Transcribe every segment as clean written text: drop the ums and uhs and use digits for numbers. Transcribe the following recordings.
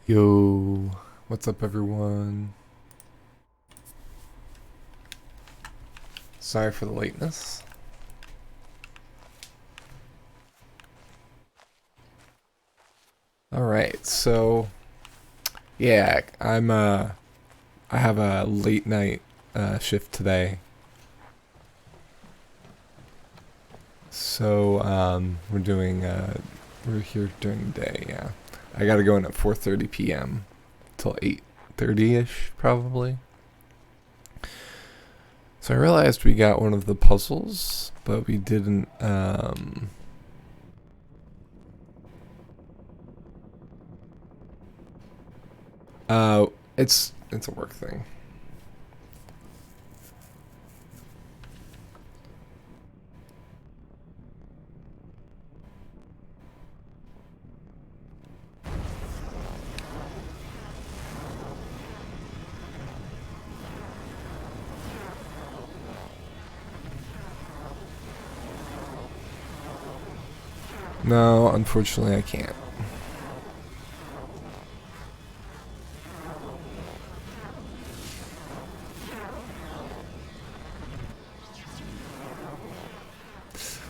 Yo, what's up, everyone? Sorry for the lateness. All right, so yeah, I have a late night shift today, so we're here during the day. Yeah, I gotta go in at 4:30 p.m. till 8:30 ish, probably. So I realized we got one of the puzzles, but we didn't. Uh, it's a work thing. No, unfortunately, I can't.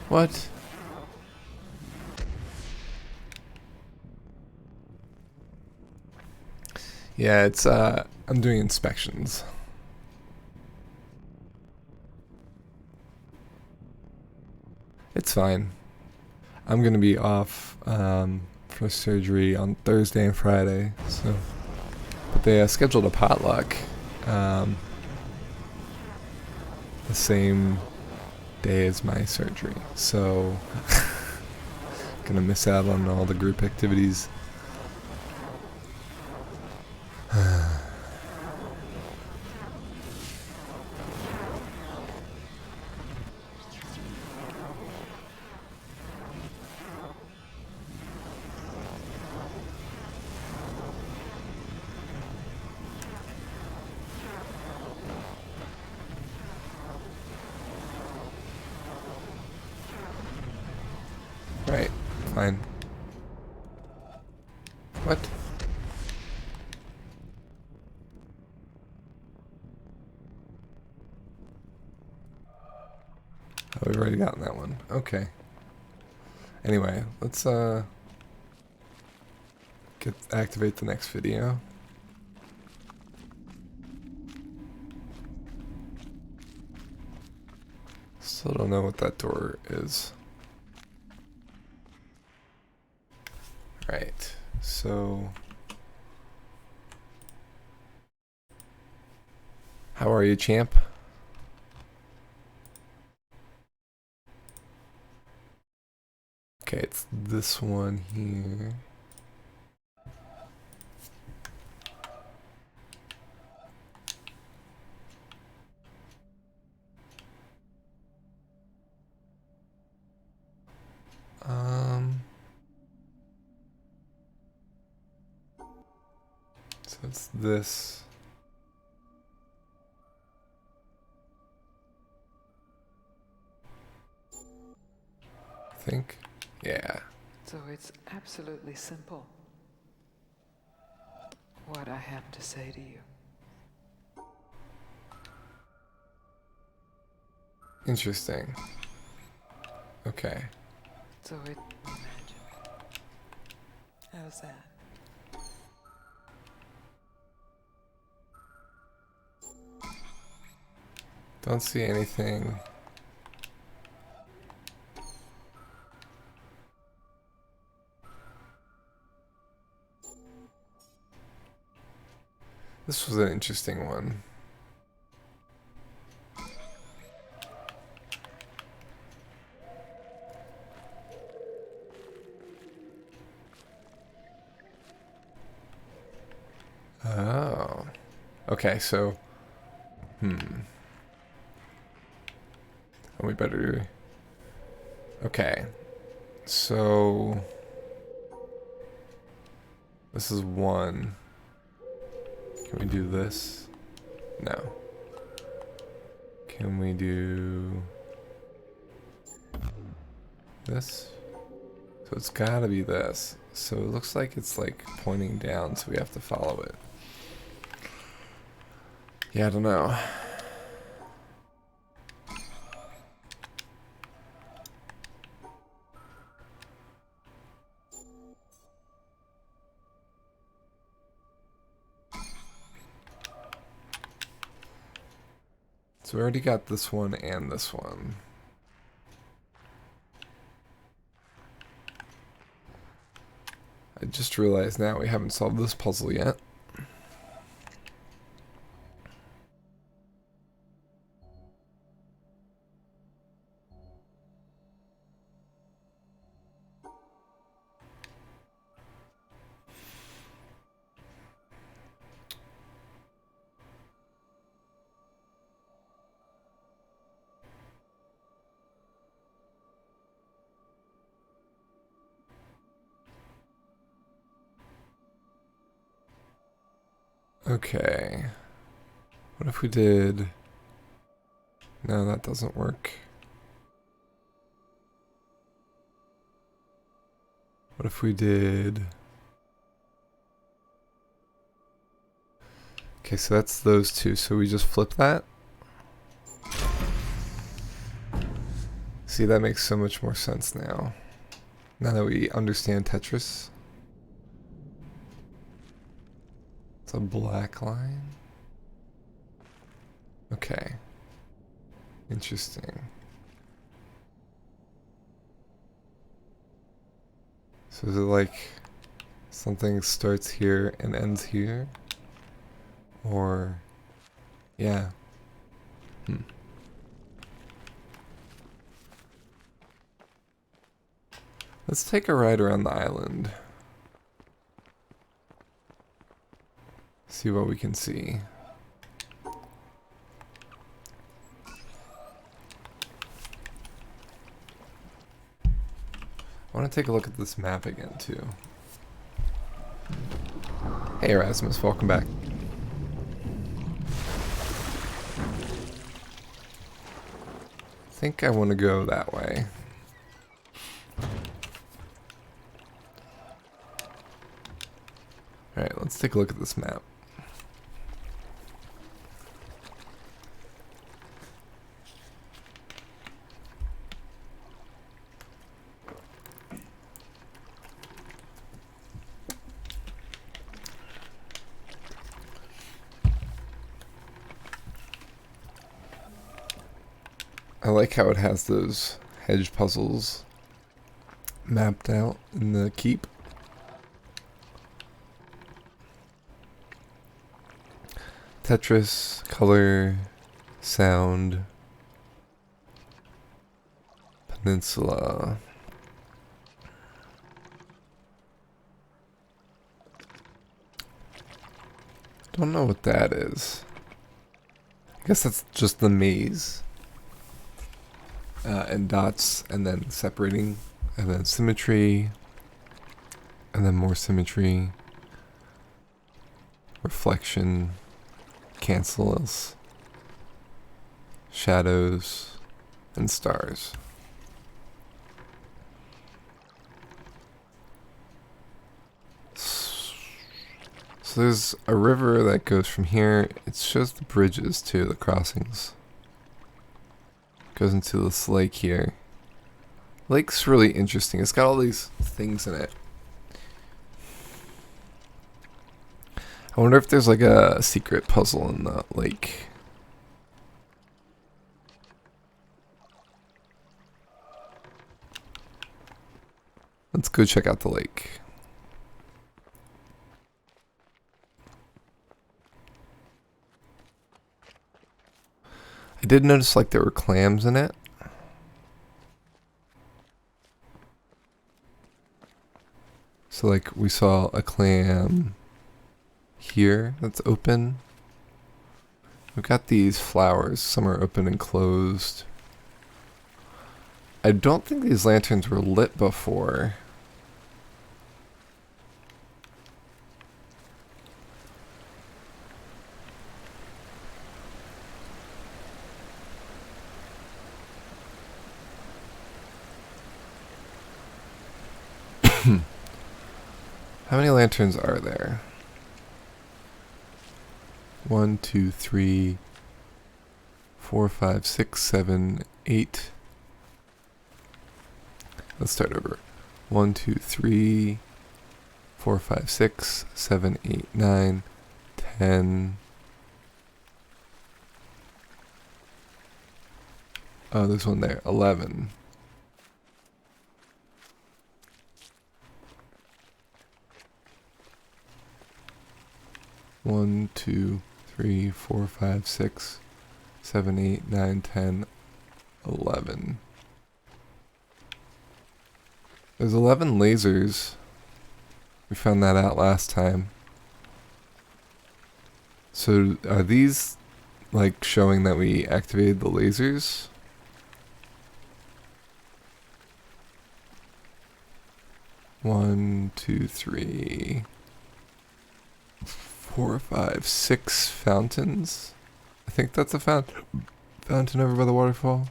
What? Yeah, it's I'm doing inspections. It's fine. I'm gonna be off for surgery on Thursday and Friday, so but they scheduled a potluck um, the same day as my surgery, so gonna miss out on all the group activities. Right, fine. What? Oh, we've already gotten that one. Okay. Anyway, let's activate the next video. Still don't know what that door is. Right. So how are you, champ? Okay, it's this one here. So it's this. I think. Yeah. So it's absolutely simple what I have to say to you. Interesting. Okay. So it imagine. How's that? Don't see anything. This was an interesting one. Oh. Okay, so. We better. Okay. So. This is one. Can we do this? No. Can we do this? So it's gotta be this. So it looks like it's like pointing down, so we have to follow it. Yeah, I don't know. So we already got this one and this one. I just realized now we haven't solved this puzzle yet. Okay. What if we did... No, that doesn't work. What if we did... Okay, so that's those two. So we just flip that. See, that makes so much more sense now. Now that we understand Tetris. It's a black line. Okay. Interesting. So is it like something starts here and ends here? Or, yeah. Let's take a ride around the island. See what we can see. I want to take a look at this map again, too. Hey Erasmus, welcome back. I think I want to go that way. Alright, let's take a look at this map. I like how it has those hedge puzzles mapped out in the keep. Tetris, color, sound, peninsula. Don't know what that is. I guess that's just the maze. And dots, and then separating, and then symmetry, and then more symmetry, reflection, cancels, shadows, and stars. So there's a river that goes from here. It shows the bridges too, the crossings. Goes into this lake here. Lake's really interesting. It's got all these things in it. I wonder if there's like a secret puzzle in the lake. Let's go check out the lake. I did notice like there were clams in it. So like we saw a clam here that's open. We've got these flowers. Some are open and closed. I don't think these lanterns were lit before. How many lanterns are there? 1, 2, 3, 4, 5, 6, 7, 8. Let's start over. 1, 2, 3, 4, 5, 6, 7, 8, 9, 10. Oh, there's one there. 11. One, 2, 3, 4, 5, 6, 7, 8, 9, 10, 11. There's 11 lasers. We found that out last time. So are these like showing that we activated the lasers? One, two, three, 4, 5, 6 fountains. I think that's a fountain over by the waterfall.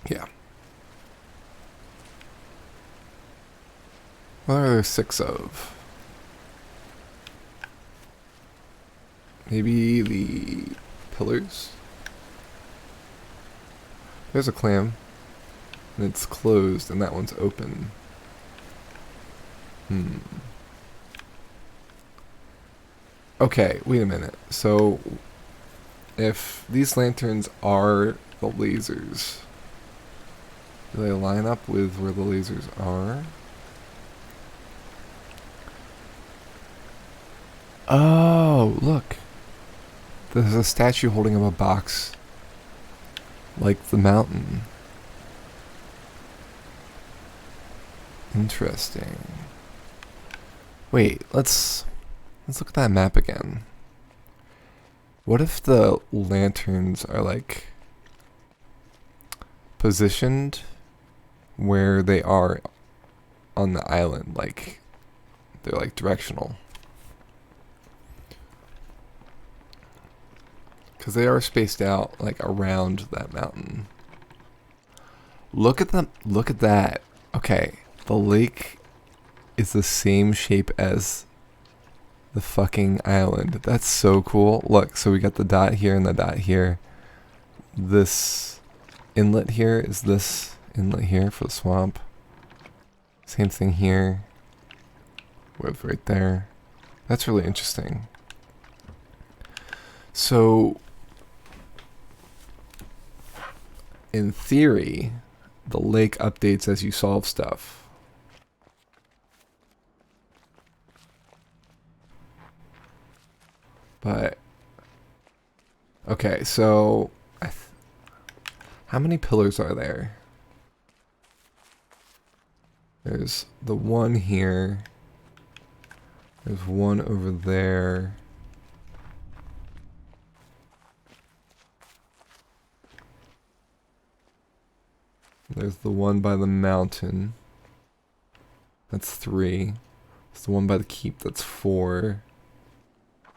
Yeah. What are there 6 of? Maybe the pillars? There's a clam. And it's closed, and that one's open. Okay, wait a minute. So, if these lanterns are the lasers, do they line up with where the lasers are? Oh, look. There's a statue holding up a box like the mountain. Interesting. Wait, let's look at that map again. What if the lanterns are like positioned where they are on the island, like they're like directional? Because they are spaced out like around that mountain. Look at them. Look at that. Okay, the lake is the same shape as the fucking island. That's so cool. Look, so we got the dot here and the dot here. This inlet here is this inlet here for the swamp. Same thing here. With right there. That's really interesting. So, in theory, the lake updates as you solve stuff. But, okay, so, how many pillars are there? There's the one here. There's one over there. There's the one by the mountain. That's 3. There's the one by the keep. That's 4.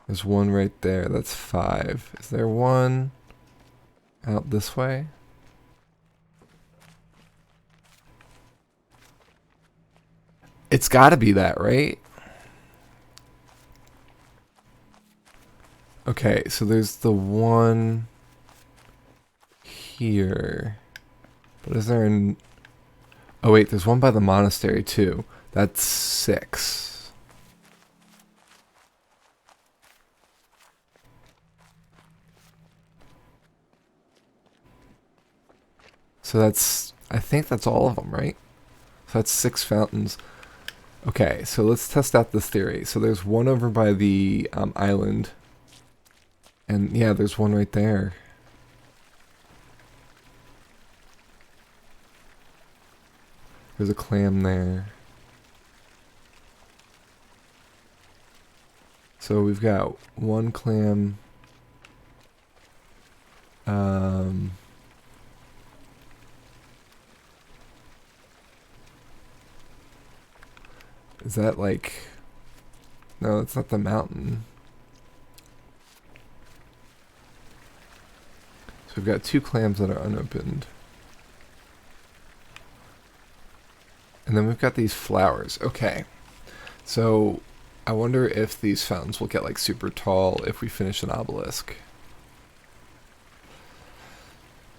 There's one right there. That's 5. Is there one out this way? It's gotta be that, right? Okay, so there's the one here. But is there an... Oh wait, there's one by the monastery too. That's 6. So that's... I think that's all of them, right? So that's 6 fountains. Okay, so let's test out this theory. So there's one over by the island. And yeah, there's one right there. There's a clam there. So we've got one clam. Is that like... No, it's not the mountain. So we've got 2 clams that are unopened. And then we've got these flowers. Okay. So I wonder if these fountains will get like super tall if we finish an obelisk.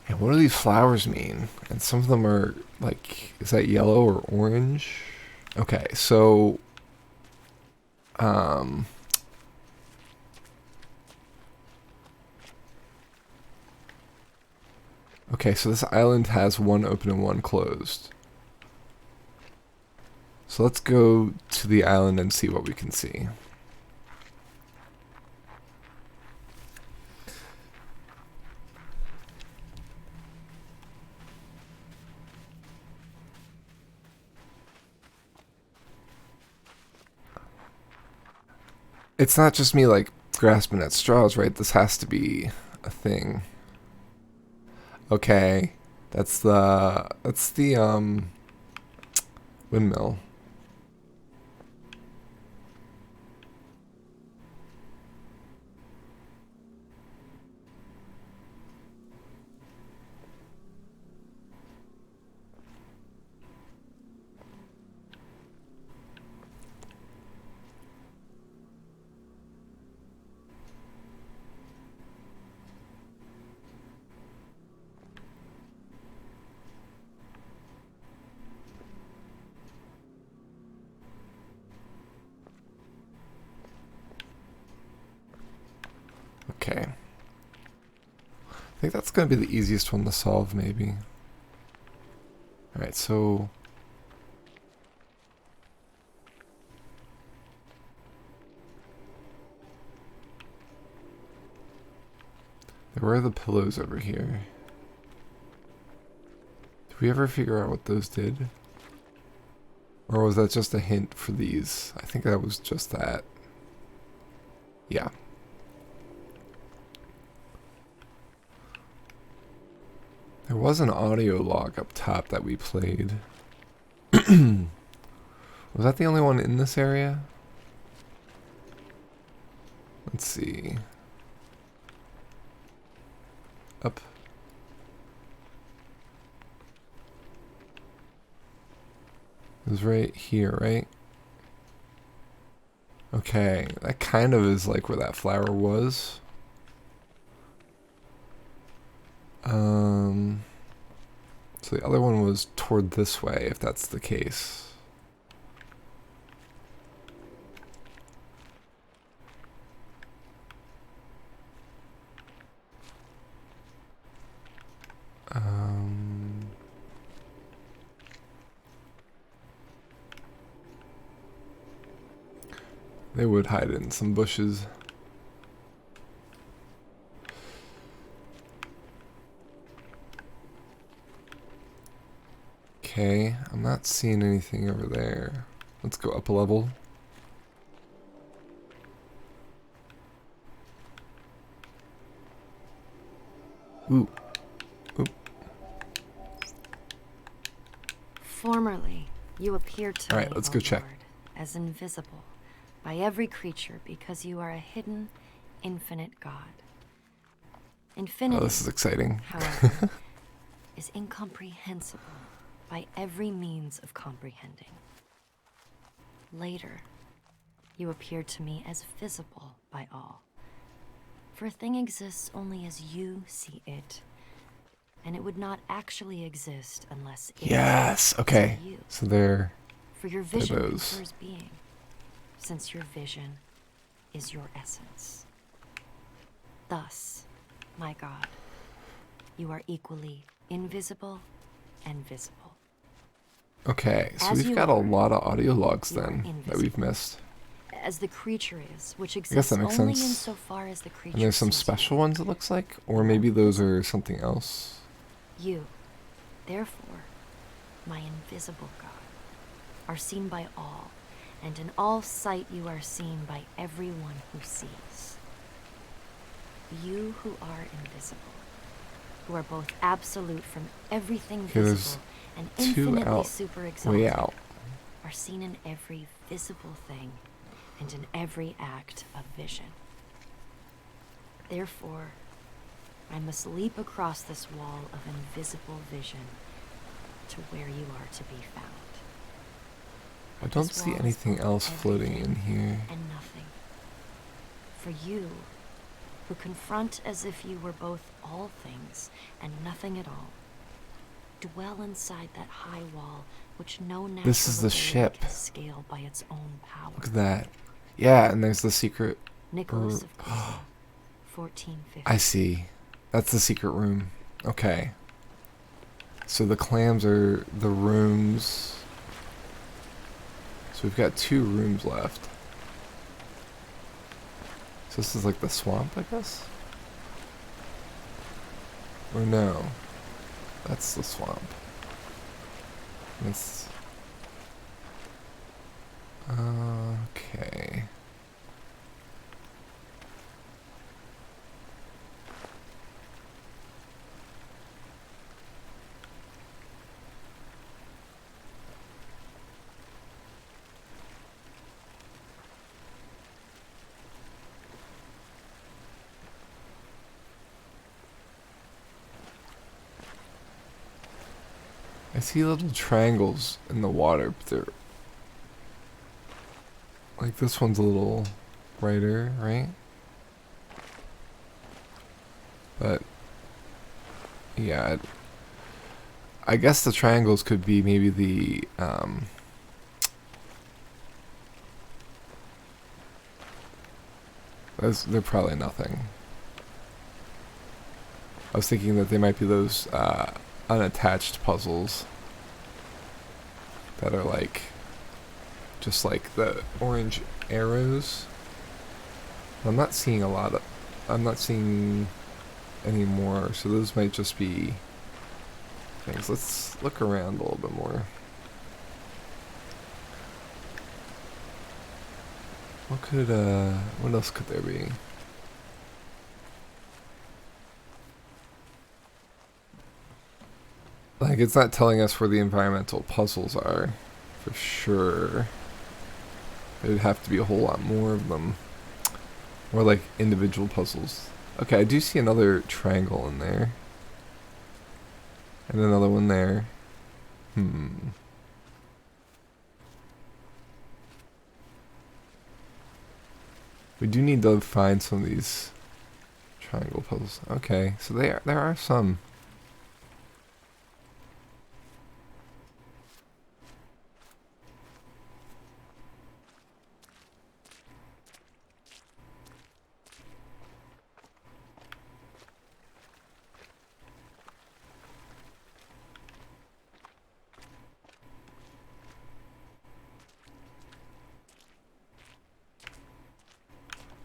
And what do these flowers mean? And some of them are like, is that yellow or orange? Okay, so okay, so this island has one open and one closed. So let's go to the island and see what we can see. It's not just me like grasping at straws, right? This has to be a thing. Okay. That's the windmill. Okay. I think that's going to be the easiest one to solve, maybe. Alright, so... there were the pillows over here. Did we ever figure out what those did? Or was that just a hint for these? I think that was just that. Yeah. There was an audio log up top that we played. Was that the only one in this area? Let's see. Up. It was right here, right? Okay, that kind of is like where that flower was. So the other one was toward this way, if that's the case. They would hide in some bushes. Okay, I'm not seeing anything over there. Let's go up a level. Ooh. Oop. Formerly, you appeared to All me, right, let's O go check. Lord, as invisible by every creature because you are a hidden, infinite God. Infinity, Oh, this is exciting. however, is incomprehensible by every means of comprehending. Later, you appeared to me as visible by all. For a thing exists only as you see it, and it would not actually exist unless it Yes. exists Okay. to you. So there. For your vision those. confers being, since your vision is your essence. Thus, my God, you are equally invisible and visible. Okay, so As we've you got a are, lot of audio logs you are then that invisible. we've missed. As the creature is, which guess exists that makes only sense. insofar as the creature And there's some sees special you. ones, it looks like, or maybe those are something else. You, therefore, my invisible God, are seen by all, and in all sight you are seen by everyone who sees. You who are invisible, who are both absolute from everything Okay, there's visible and two infinitely out, super way exalted, out. are seen in every visible thing and in every act of vision. Therefore, I must leap across this wall of invisible vision to where you are to be found. I don't This see wall is anything full of else floating in everything here. and nothing. For you, who confront as if you were both all things and nothing at all, dwell inside that high wall which no natural This is the ability ship. can scale by its own power. Look at that. Yeah, and there's the secret. Nicholas of Pisa, 1450. I see. That's the secret room. Okay. So the clams are the rooms. So we've got 2 rooms left. So this is like the swamp, I guess? Or no. That's the swamp. That's... Okay. I see little triangles in the water, but they're... Like this one's a little brighter, right? But... Yeah, I guess the triangles could be maybe the, they're probably nothing. I was thinking that they might be those, unattached puzzles that are like just like the orange arrows. I'm not seeing any more, so those might just be things. Let's look around a little bit more. What else could there be? Like, it's not telling us where the environmental puzzles are, for sure. There'd have to be a whole lot more of them. Or like individual puzzles. Okay, I do see another triangle in there. And another one there. We do need to find some of these triangle puzzles. Okay, so there are some.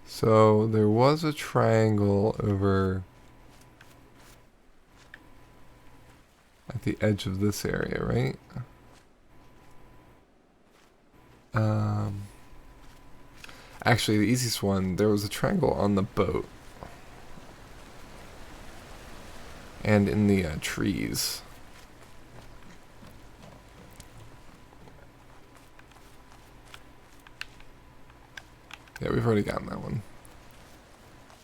So there was a triangle over at the edge of this area, right? Actually, the easiest one, there was a triangle on the boat. And in the trees. Yeah, we've already gotten that one.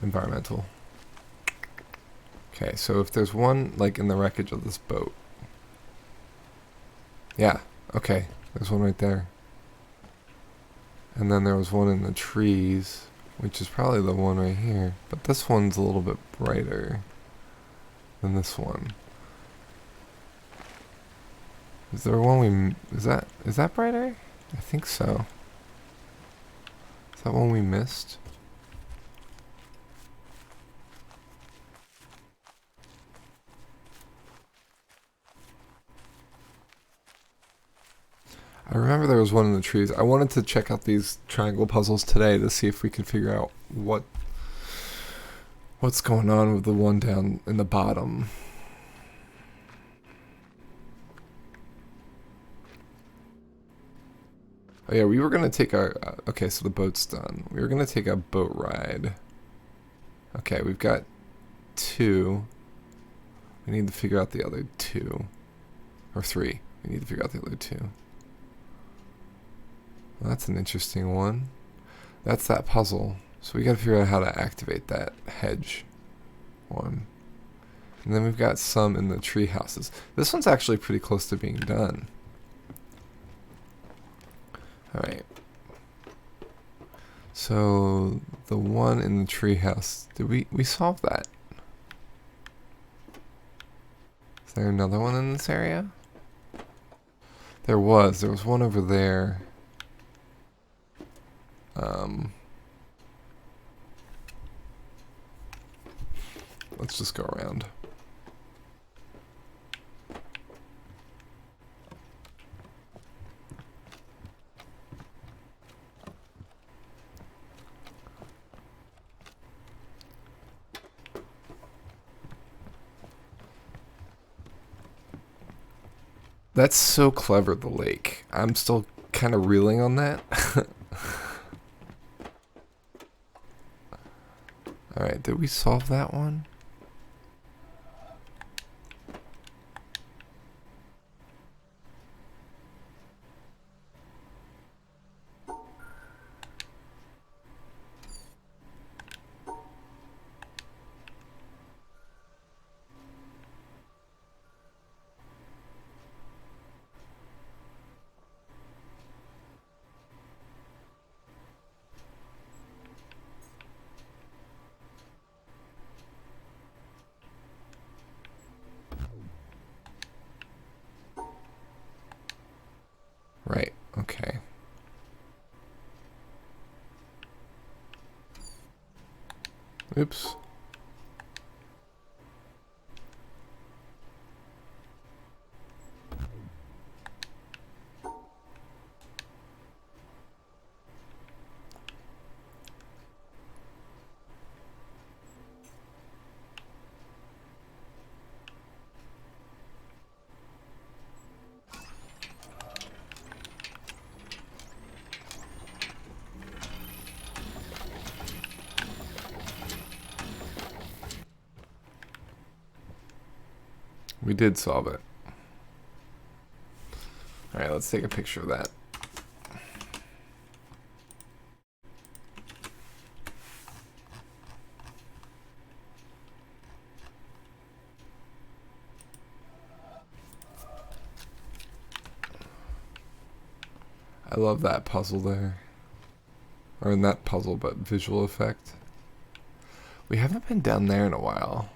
Environmental. Okay, so if there's one, like, in the wreckage of this boat. Yeah, okay. There's one right there. And then there was one in the trees, which is probably the one right here. But this one's a little bit brighter than this one. Is there one is that brighter? I think so. Is that one we missed? I remember there was one in the trees. I wanted to check out these triangle puzzles today to see if we could figure out what's going on with the one down in the bottom. Oh yeah, we were gonna take our, okay, so the boat's done. We were gonna take a boat ride. Okay, we've got 2. We need to figure out the other 2. Or 3. We need to figure out the other 2. Well, that's an interesting one. That's that puzzle. So we gotta figure out how to activate that hedge one. And then we've got some in the tree houses. This one's actually pretty close to being done. Alright. So, the one in the treehouse, did we solve that? Is there another one in this area? There was one over there. Let's just go around. That's so clever, the lake. I'm still kind of reeling on that. Alright, did we solve that one? Right, okay. Oops. We did solve it. Alright, let's take a picture of that. I love that puzzle there. Or not puzzle, but visual effect. We haven't been down there in a while.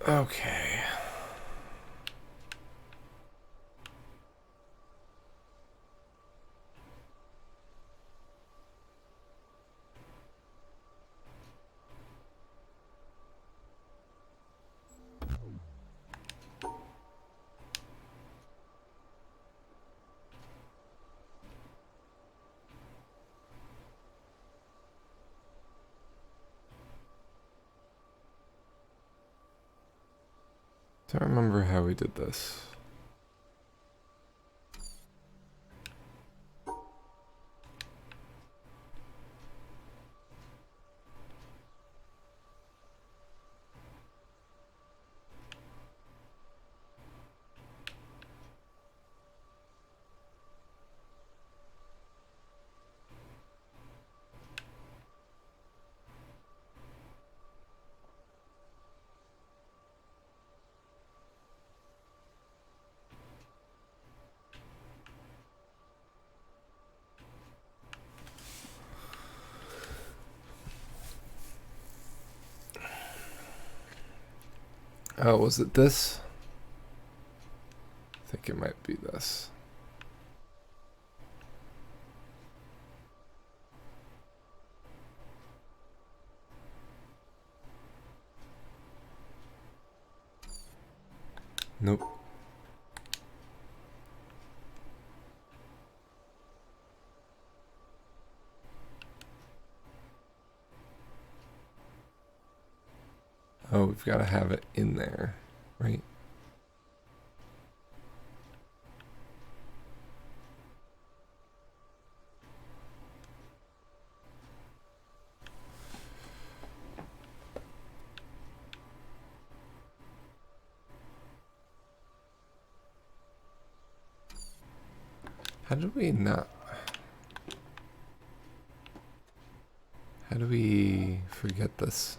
Okay. Don't remember how we did this. Oh, was it this? I think it might be this. Nope. Oh, we've got to have it in there, right? How do we not? How do we forget this?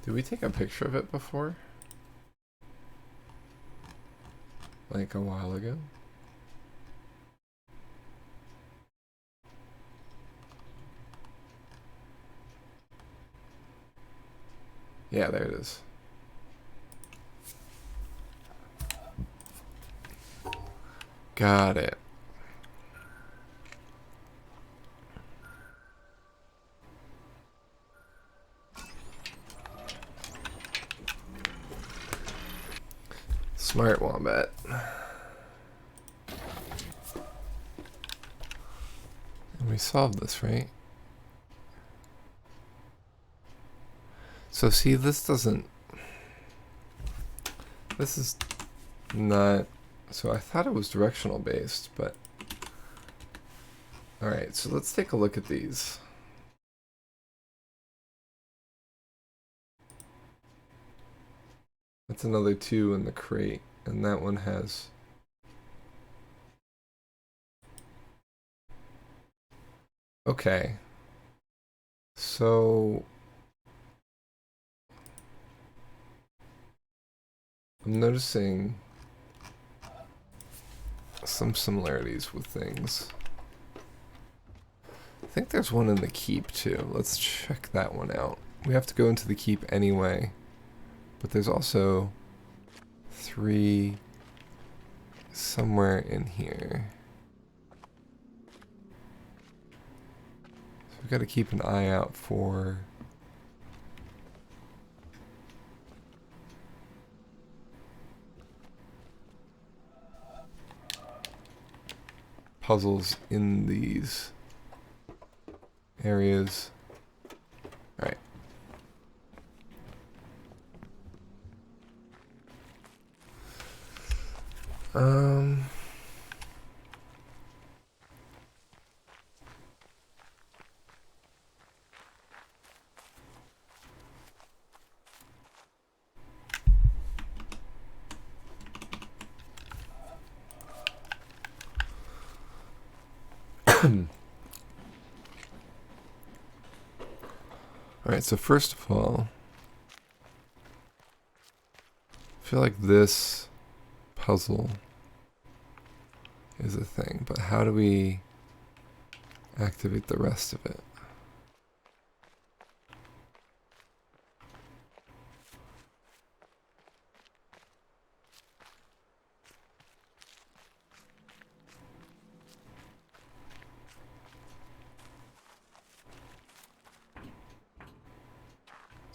Did we take a picture of it before? Like a while ago? Yeah, there it is. Got it. Smart Wombat. And we solved this, right? So see, this doesn't... This is not... So I thought it was directional based, but... Alright, so let's take a look at these. That's another 2 in the crate, and that one has... Okay. So... I'm noticing some similarities with things. I think there's one in the keep too. Let's check that one out. We have to go into the keep anyway. But there's also 3 somewhere in here. So we've got to keep an eye out for puzzles in these areas. Alright. Alright, so first of all, I feel like this puzzle is a thing, but how do we activate the rest of it?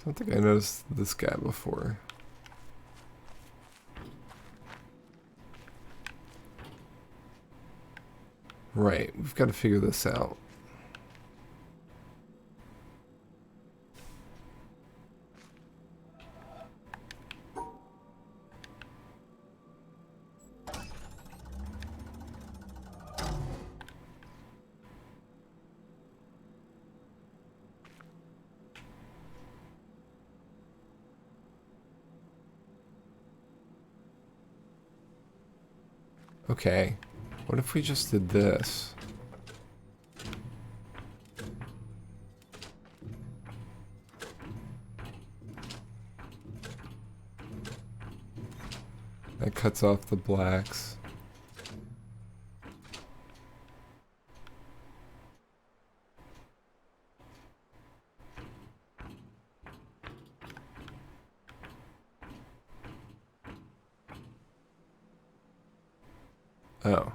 I don't think I noticed this guy before. Right, we've got to figure this out. Okay, what if we just did this? That cuts off the blacks. Oh.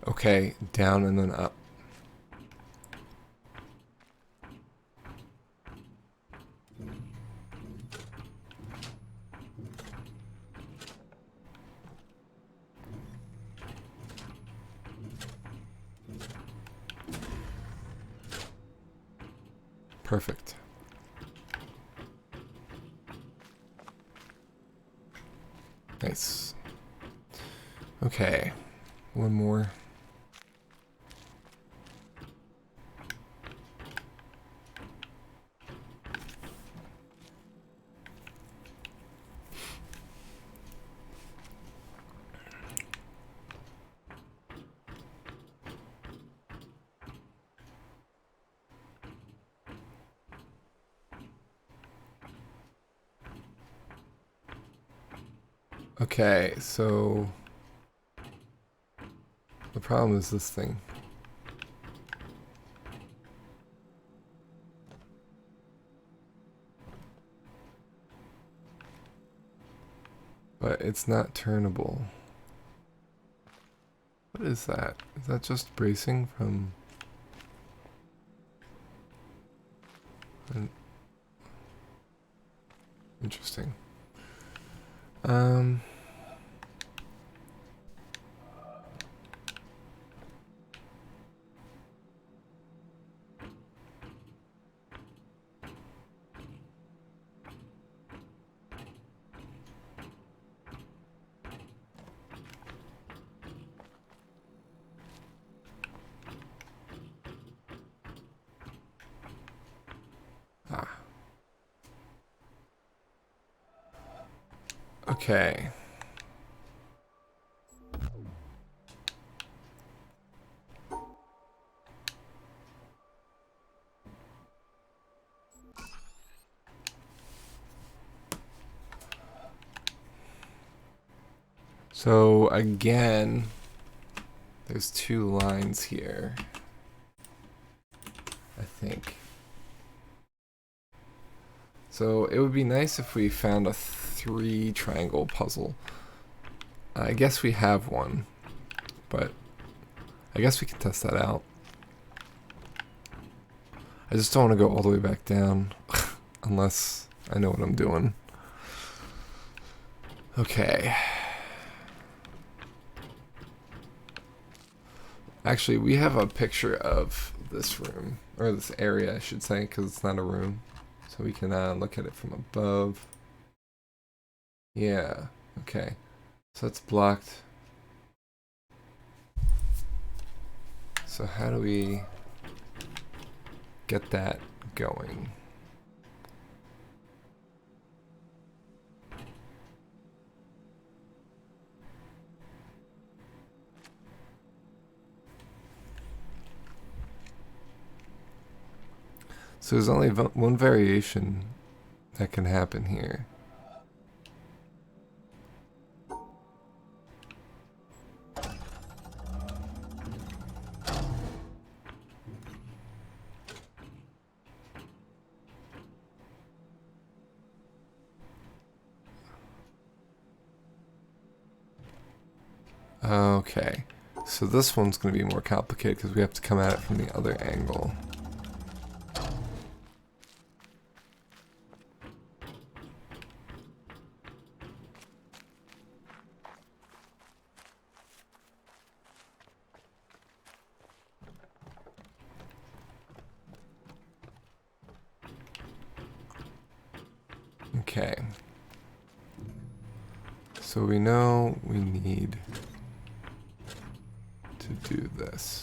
Okay, down and then up. Perfect. Nice. Okay, one more. Okay, so the problem is this thing. But it's not turnable. What is that? Is that just bracing from... Interesting. Okay. So again, there's two lines here, I think. So it would be nice if we found a 3 triangle puzzle. I guess we have one, but I guess we can test that out. I just don't want to go all the way back down unless I know what I'm doing. Okay. Actually, we have a picture of this room, or this area I should say, because it's not a room. So we can look at it from above. Yeah, okay. So it's blocked. So how do we get that going? So there's only one variation that can happen here. Okay, so this one's going to be more complicated because we have to come at it from the other angle. Okay, so we know we need to do this.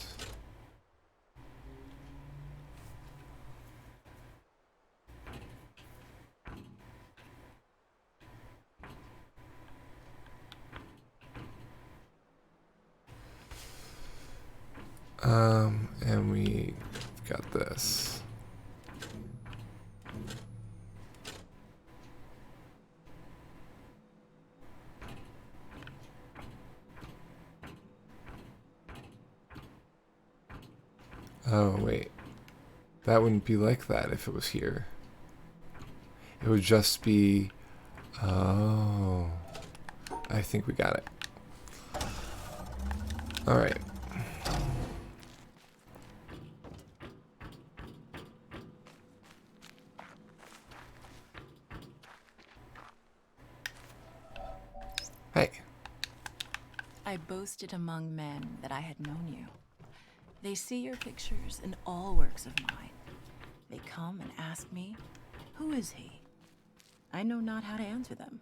And we got this. Oh, wait. That wouldn't be like that if it was here. It would just be... Oh. I think we got it. Alright. Hey. I boasted among men that I had known you. They see your pictures in all works of mine. They come and ask me, who is he? I know not how to answer them.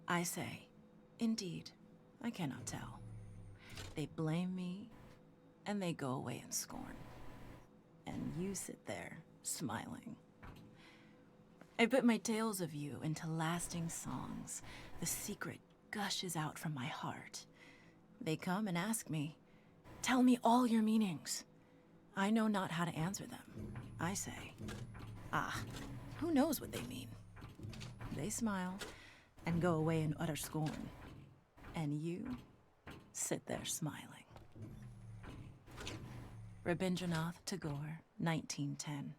I say, indeed, I cannot tell. They blame me, and they go away in scorn. And you sit there, smiling. I put my tales of you into lasting songs. The secret gushes out from my heart. They come and ask me, tell me all your meanings. I know not how to answer them. I say, ah, who knows what they mean? They smile and go away in utter scorn. And you sit there smiling. Rabindranath Tagore, 1910.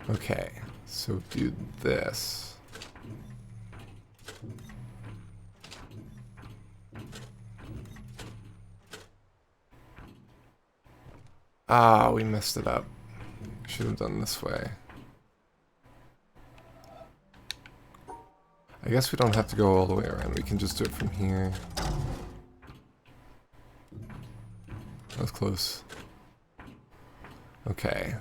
Okay, so do this. Ah, we messed it up. Should have done this way. I guess we don't have to go all the way around. We can just do it from here. That was close. Okay.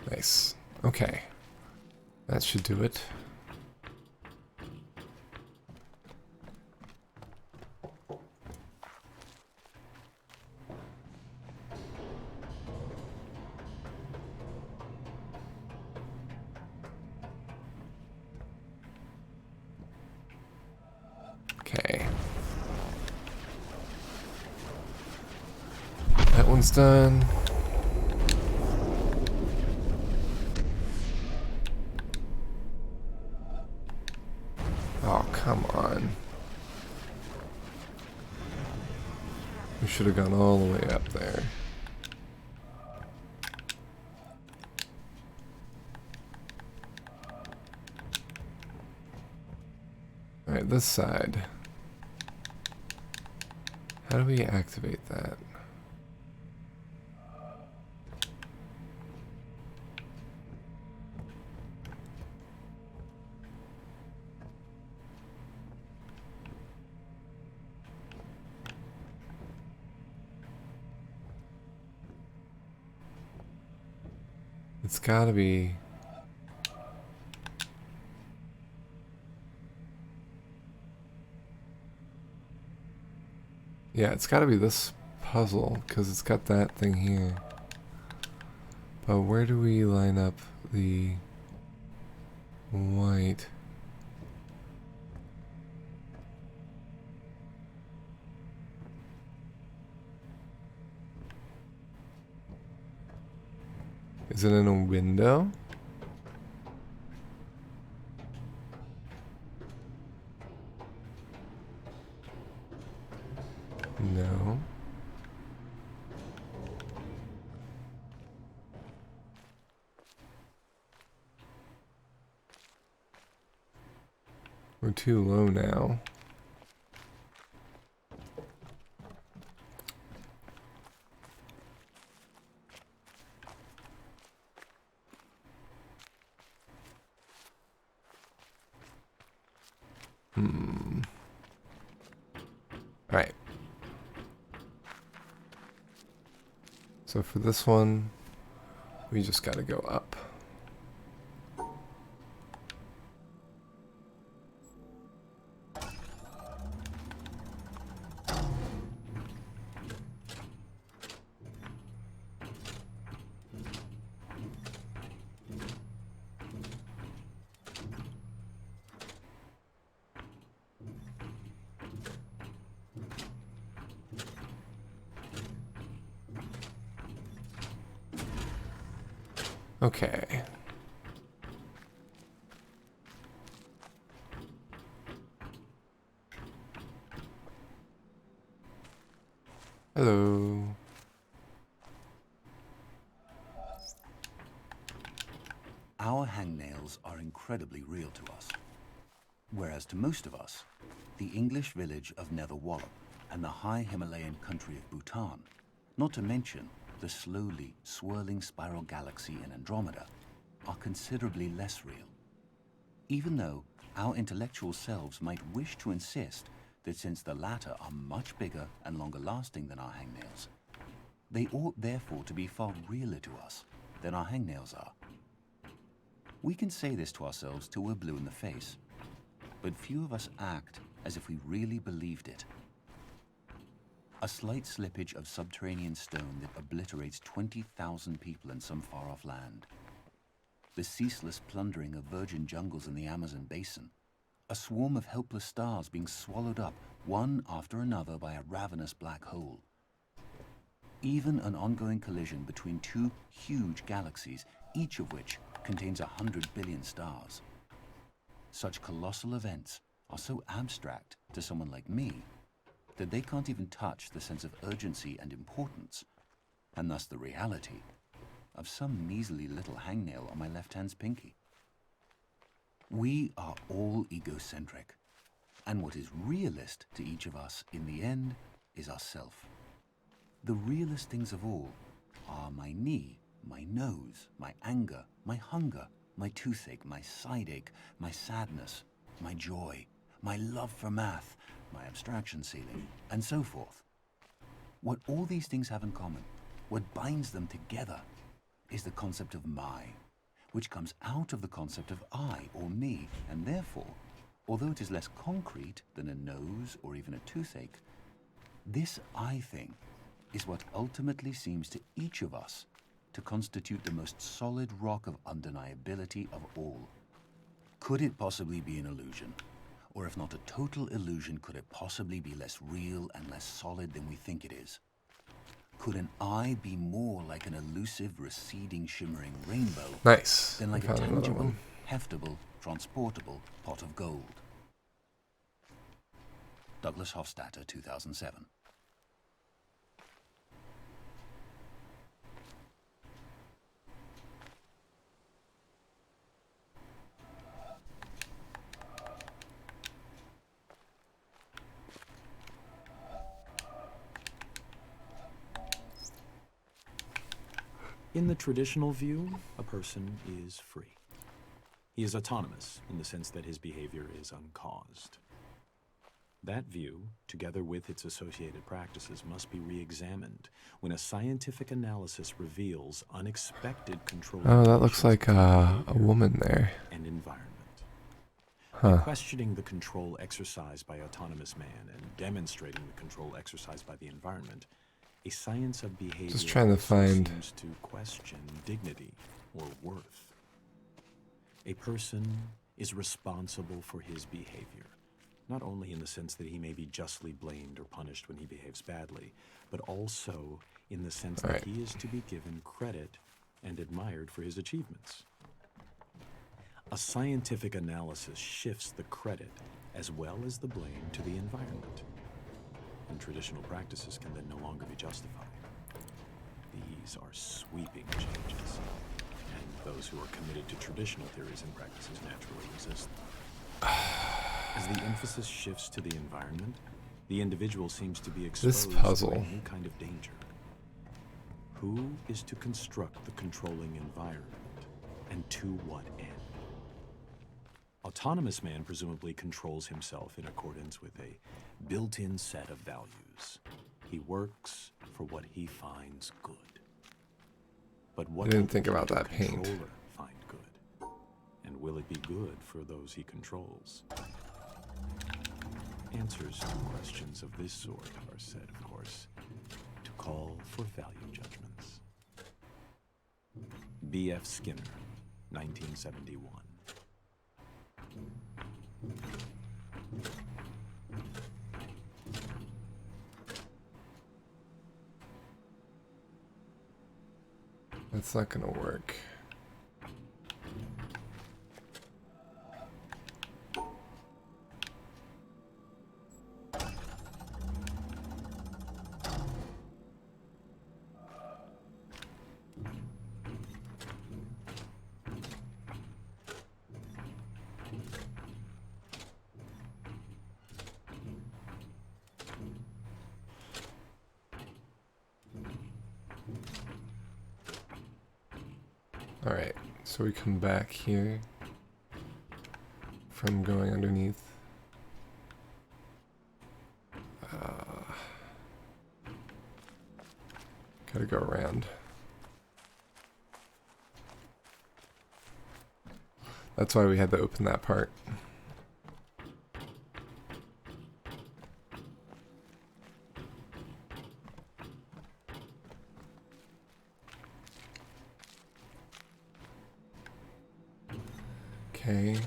Nice. Okay. That should do it. Okay. That one's done. Oh, come on. We should have gone all the way up there. Alright, this side How do we activate that? It's gotta be... Yeah, it's gotta be this puzzle, because it's got that thing here. But where do we line up the white? Is it in a window? No. We're too low now. Alright. So for this one, we just gotta go up. Okay. Hello. Our hangnails are incredibly real to us. Whereas to most of us, the English village of Nether Wallop and the high Himalayan country of Bhutan, not to mention the slowly swirling spiral galaxy in Andromeda, are considerably less real. Even though our intellectual selves might wish to insist that since the latter are much bigger and longer lasting than our hangnails, they ought therefore to be far realer to us than our hangnails are. We can say this to ourselves till we're blue in the face, but few of us act as if we really believed it. A slight slippage of subterranean stone that obliterates 20,000 people in some far-off land. The ceaseless plundering of virgin jungles in the Amazon basin. A swarm of helpless stars being swallowed up one after another by a ravenous black hole. Even an ongoing collision between two huge galaxies, each of which contains 100 billion stars. Such colossal events are so abstract to someone like me that they can't even touch the sense of urgency and importance, and thus the reality, of some measly little hangnail on my left hand's pinky. We are all egocentric, and what is realist to each of us in the end is ourself. The realest things of all are my knee, my nose, my anger, my hunger, my toothache, my side ache, my sadness, my joy, my love for math, my abstraction ceiling, and so forth. What all these things have in common, what binds them together, is the concept of my, which comes out of the concept of I or me, and therefore, although it is less concrete than a nose or even a toothache, this I thing is what ultimately seems to each of us to constitute the most solid rock of undeniability of all. Could it possibly be an illusion? Or if not a total illusion, could it possibly be less real and less solid than we think it is? Could an eye be more like an elusive, receding, shimmering rainbow Nice. than like I a found another tangible, one. heftable, transportable pot of gold? Douglas Hofstadter, 2007. In the traditional view, a person is free. He is autonomous in the sense that his behavior is uncaused. That view, together with its associated practices, must be re-examined when a scientific analysis reveals unexpected control. Oh, that looks like a woman there. And environment. Huh. Questioning the control exercised by autonomous man and demonstrating the control exercised by the environment, a science of behavior Just trying to also find- seems to question dignity or worth. A person is responsible for his behavior, not only in the sense that he may be justly blamed or punished when he behaves badly, but also in the sense that Alright. he is to be given credit and admired for his achievements. A scientific analysis shifts the credit as well as the blame to the environment, and traditional practices can then no longer be justified. These are sweeping changes, and those who are committed to traditional theories and practices naturally resist them. As the emphasis shifts to the environment, the individual seems to be exposed puzzle. to a new kind of danger. Who is to construct the controlling environment, and to what end? Autonomous man presumably controls himself in accordance with a built-in set of values. He works for what he finds good. But what I didn't will the think about gentle that paint. controller find good? And will it be good for those he controls? Answers to questions of this sort are said, of course, to call for value judgments. B.F. Skinner, 1971. That's not gonna work. Alright, so we come back here from going underneath. Gotta go around. That's why we had to open that part. Okay.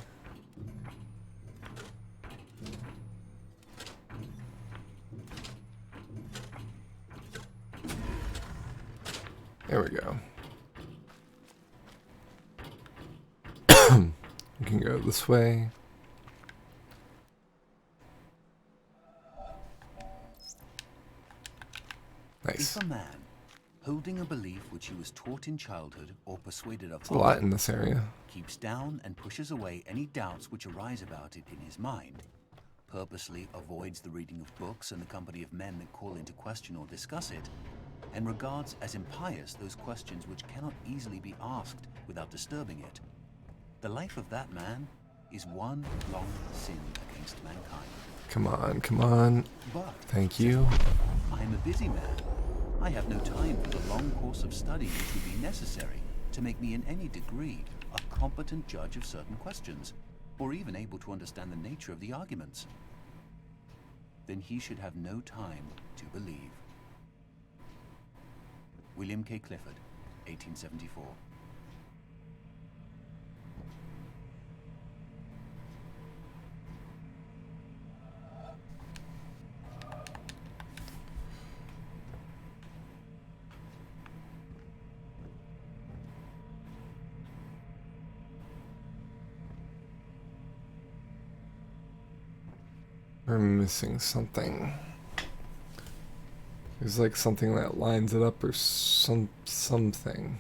There we go. We can go this way. Nice. If a man, holding a belief which he was taught in childhood or persuaded of There's a lot in this area. keeps down and pushes away any doubts which arise about it in his mind, purposely avoids the reading of books and the company of men that call into question or discuss it, and regards as impious those questions which cannot easily be asked without disturbing it, the life of that man is one long sin against mankind. Come on, come on. But, Thank you. I am a busy man. I have no time for the long course of study which would be necessary to make me in any degree a competent judge of certain questions, or even able to understand the nature of the arguments. Then he should have no time to believe. William K. Clifford, 1874. We're missing something. There's like something that lines it up or something.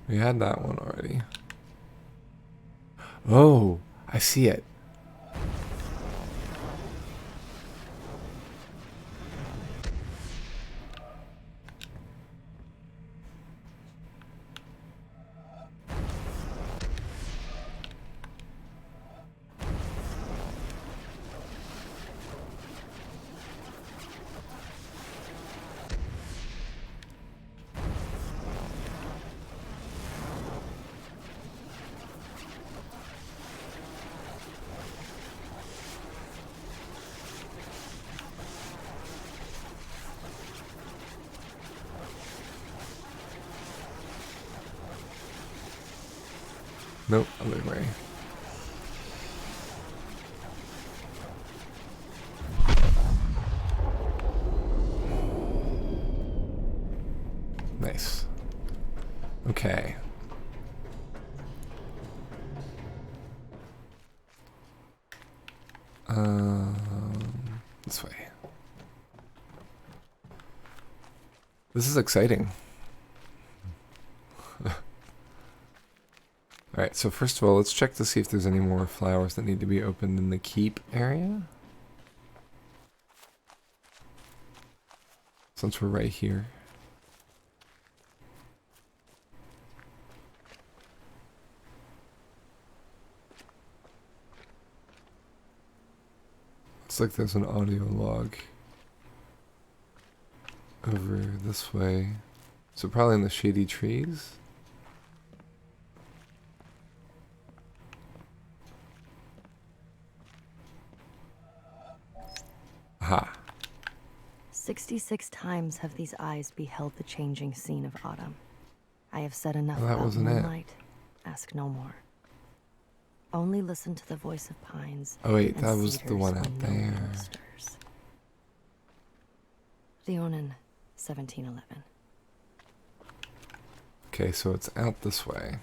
We had that one already. Oh, I see it. Nope, other way. Nice. Okay. This way. This is exciting. Alright, so first of all, let's check to see if there's any more flowers that need to be opened in the keep area. Since we're right here. Looks like there's an audio log over this way. So probably in the shady trees. Aha. 66 times have these eyes beheld the changing scene of autumn. I have said enough Well, that about wasn't it. moonlight. Ask no more. Only listen to the voice of pines. Oh wait, and that was the cedars one when out no wind there. stirs. Leonin, 1711. Okay, so it's out this way.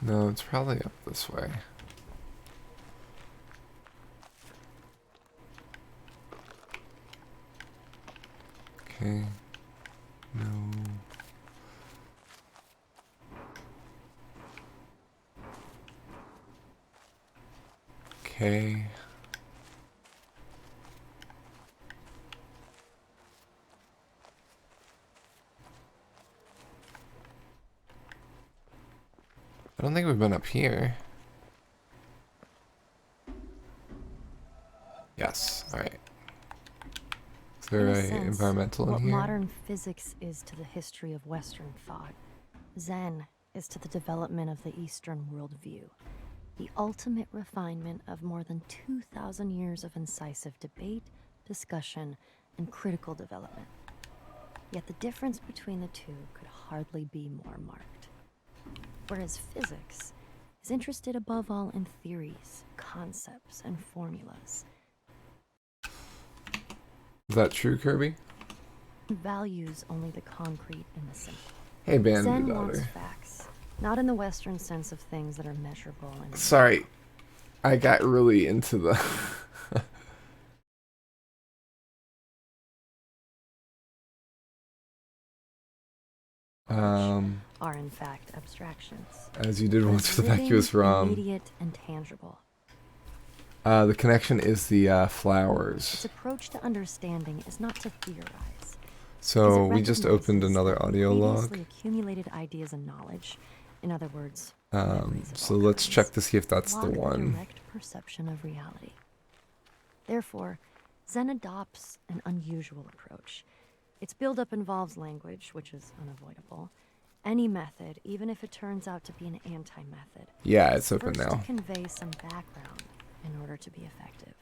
No, it's probably up this way. Okay. No. Okay. I don't think we've been up here. Yes. All right. Is there In a a sense, environmental what in here? modern physics is to the history of Western thought, Zen is to the development of the Eastern worldview, the ultimate refinement of more than 2,000 years of incisive debate, discussion, and critical development. Yet the difference between the two could hardly be more marked. Whereas physics is interested above all in theories, concepts, and formulas, Is that true, Kirby? values only the concrete and the simple. Hey, Bandit Zen wants daughter. facts, not in the Western sense of things that are measurable and Sorry, I got really into the. are in fact abstractions. As you did once with the Living, vacuous ROM. immediate, and tangible. The connection is the Its flowers. approach to understanding is not to theorize. So As it we just opened recognizes another that audio log. previously accumulated ideas and knowledge, in other words, So let's check to see if that's the block one. direct perception of reality. Therefore, Zen adopts an unusual approach. Its buildup involves language, which is unavoidable. Any method, even if it turns out to be an anti-method, Yeah, is it's open first now. to convey some background in order to be effective.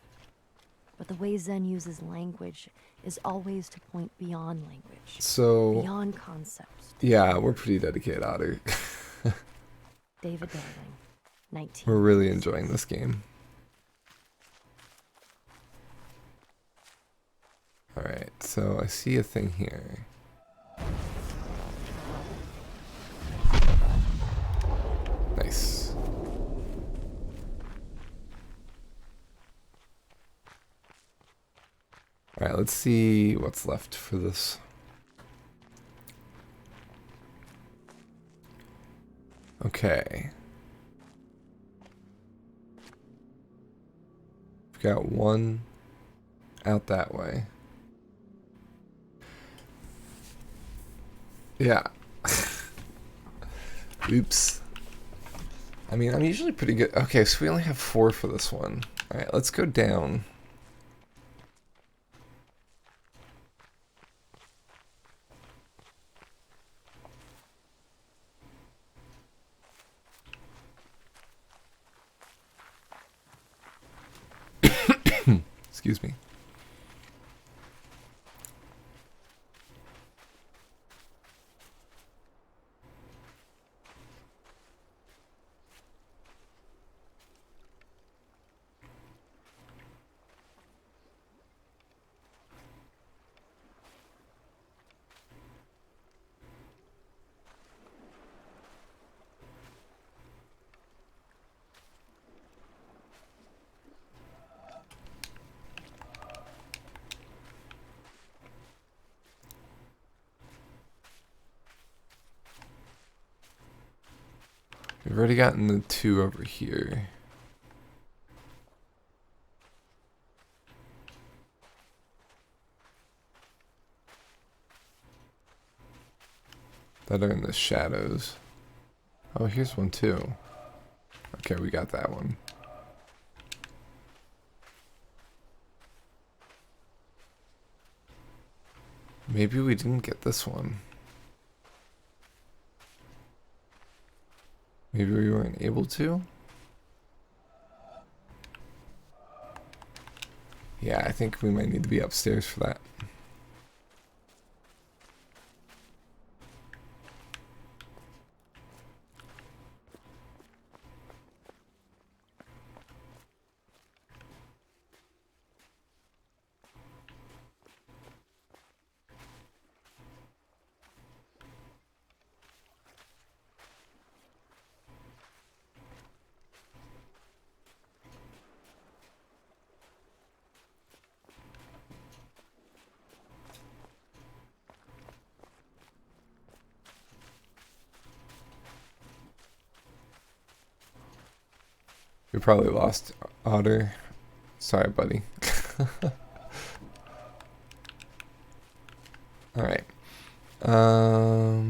But the way Zen uses language is always to point beyond language, So beyond concepts. yeah, we're pretty dedicated, Otter. David Darling, 19. We're really enjoying this game. Alright, so I see a thing here. Nice. Alright, let's see what's left for this. Okay. We've got one out that way. Yeah. Oops. I mean, I'm usually pretty good. Okay, so we only have 4 for this one. Alright, let's go down. Excuse me. We've already gotten the 2 over here. That are in the shadows. Oh, here's one too. Okay, we got that one. Maybe we didn't get this one. Maybe we weren't able to? Yeah, I think we might need to be upstairs for that. We probably lost Otter. Sorry, buddy. Alright. So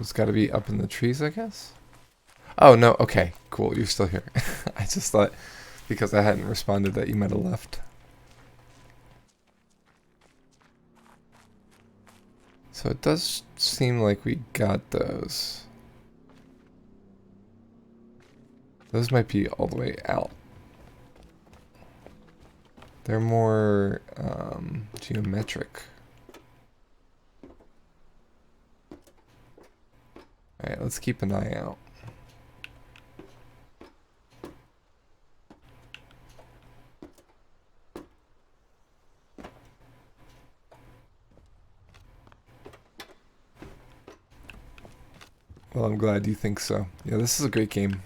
it's gotta be up in the trees, I guess? Oh, no. Okay, cool. You're still here. I just thought, because I hadn't responded, that you might have left. So it does seem like we got those. Those might be all the way out. They're more geometric. Alright, let's keep an eye out. Well, I'm glad you think so. Yeah, this is a great game.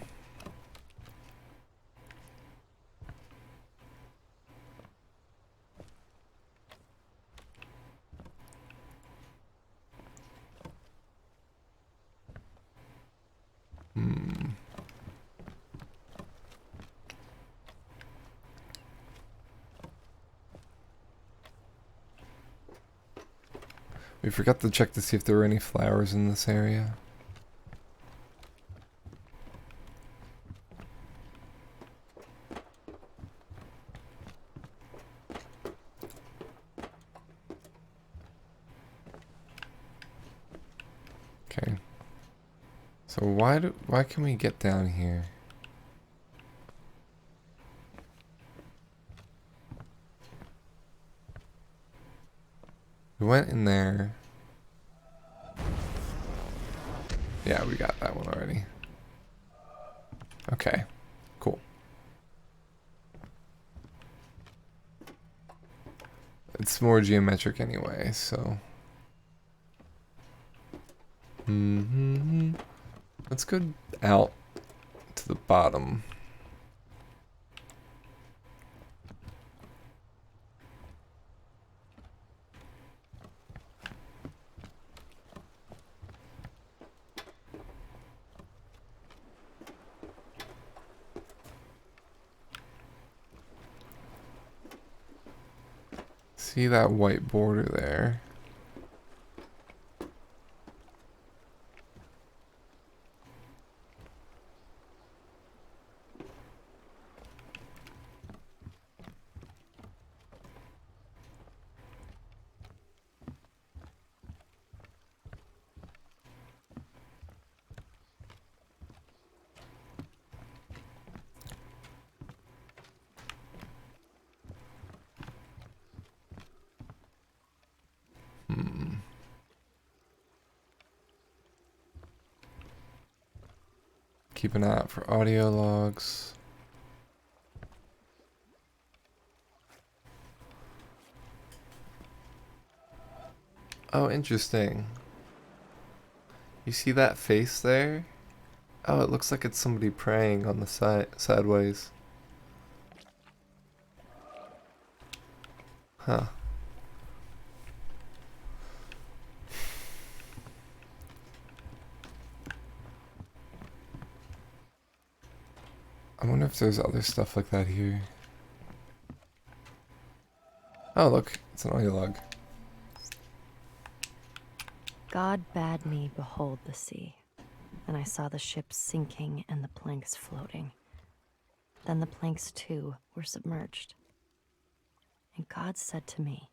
We forgot to check to see if there were any flowers in this area. Okay. So why can we get down here? We went in there. Yeah, we got that one already. Okay, cool. It's more geometric anyway, so. Let's go out to the bottom. See that white border there? Keep an eye out for audio logs. Oh, interesting. You see that face there? Oh, it looks like it's somebody praying on the side, sideways. Huh. I wonder if there's other stuff like that here. Oh, look, it's an audio log. God bade me behold the sea, and I saw the ships sinking and the planks floating. Then the planks too were submerged. And God said to me,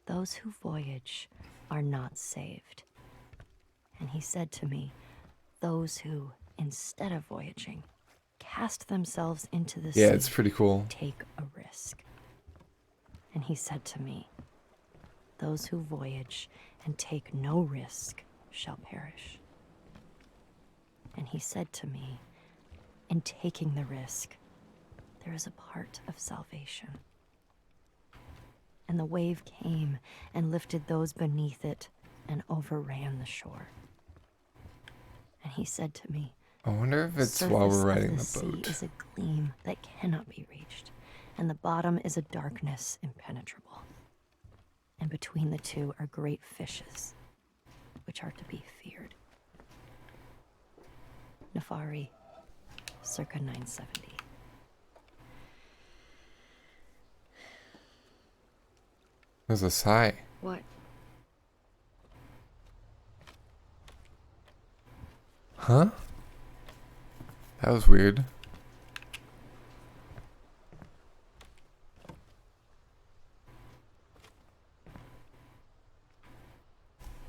those who voyage are not saved. And he said to me, those who, instead of voyaging, cast themselves into the sea. Yeah, it's pretty cool. Take a risk. And he said to me, those who voyage and take no risk shall perish. And he said to me, in taking the risk, there is a part of salvation. And the wave came and lifted those beneath it and overran the shore. And he said to me, I wonder if it's the while we're surface riding of the sea boat. is a gleam that cannot be reached, and the bottom is a darkness impenetrable. And between the two are great fishes, which are to be feared. Nefari, circa 970. There's a sigh. What? Huh? That was weird.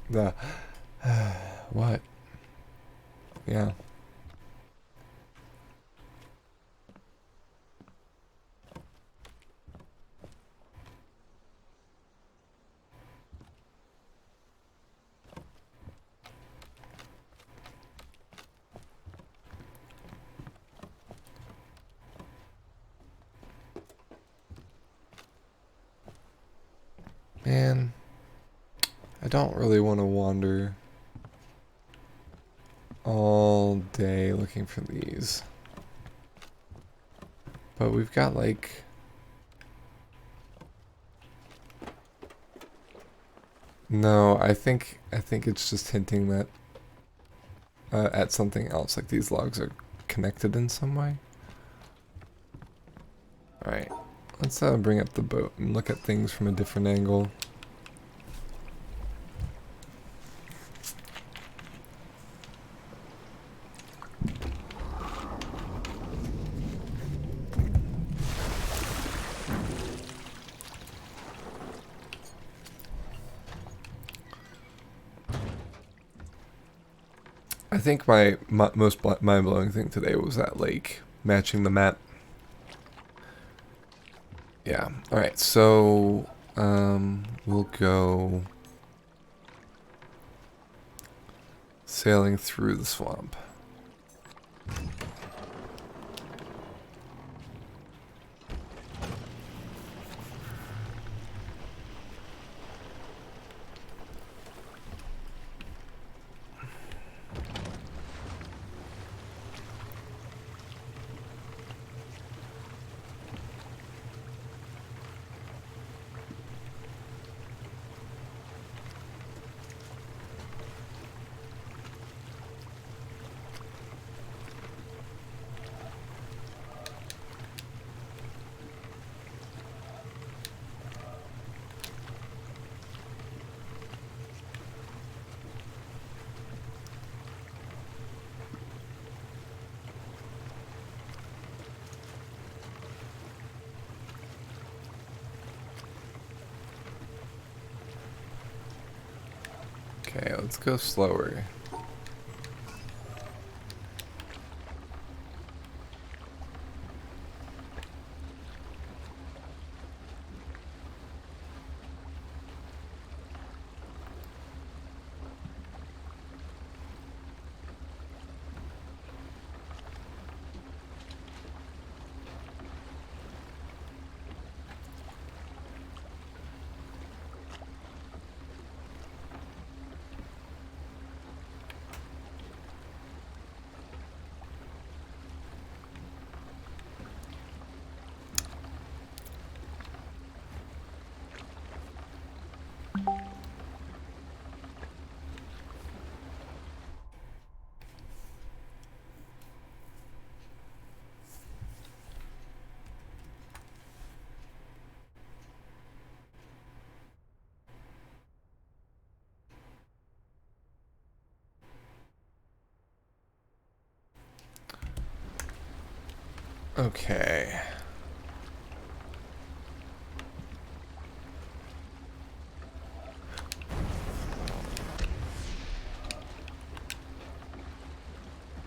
The what? Yeah. Man, I don't really want to wander all day looking for these. But we've got like no, I think it's just hinting that at something else, like these logs are connected in some way. Alright, let's bring up the boat and look at things from a different angle. I think my most mind-blowing thing today was that lake matching the map. Yeah. All right. So we'll go sailing through the swamp. Okay, let's go slower. Okay.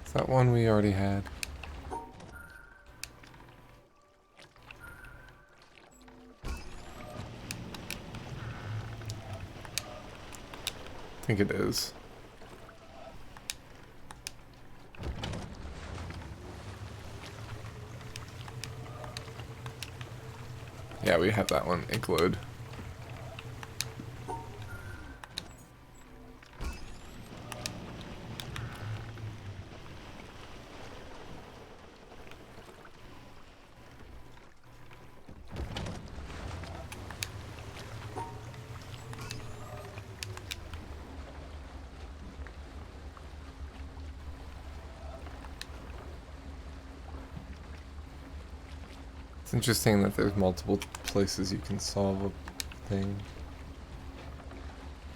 Is that one we already had? I think it is. Yeah, we have that one included. It's interesting that there's multiple places you can solve a thing.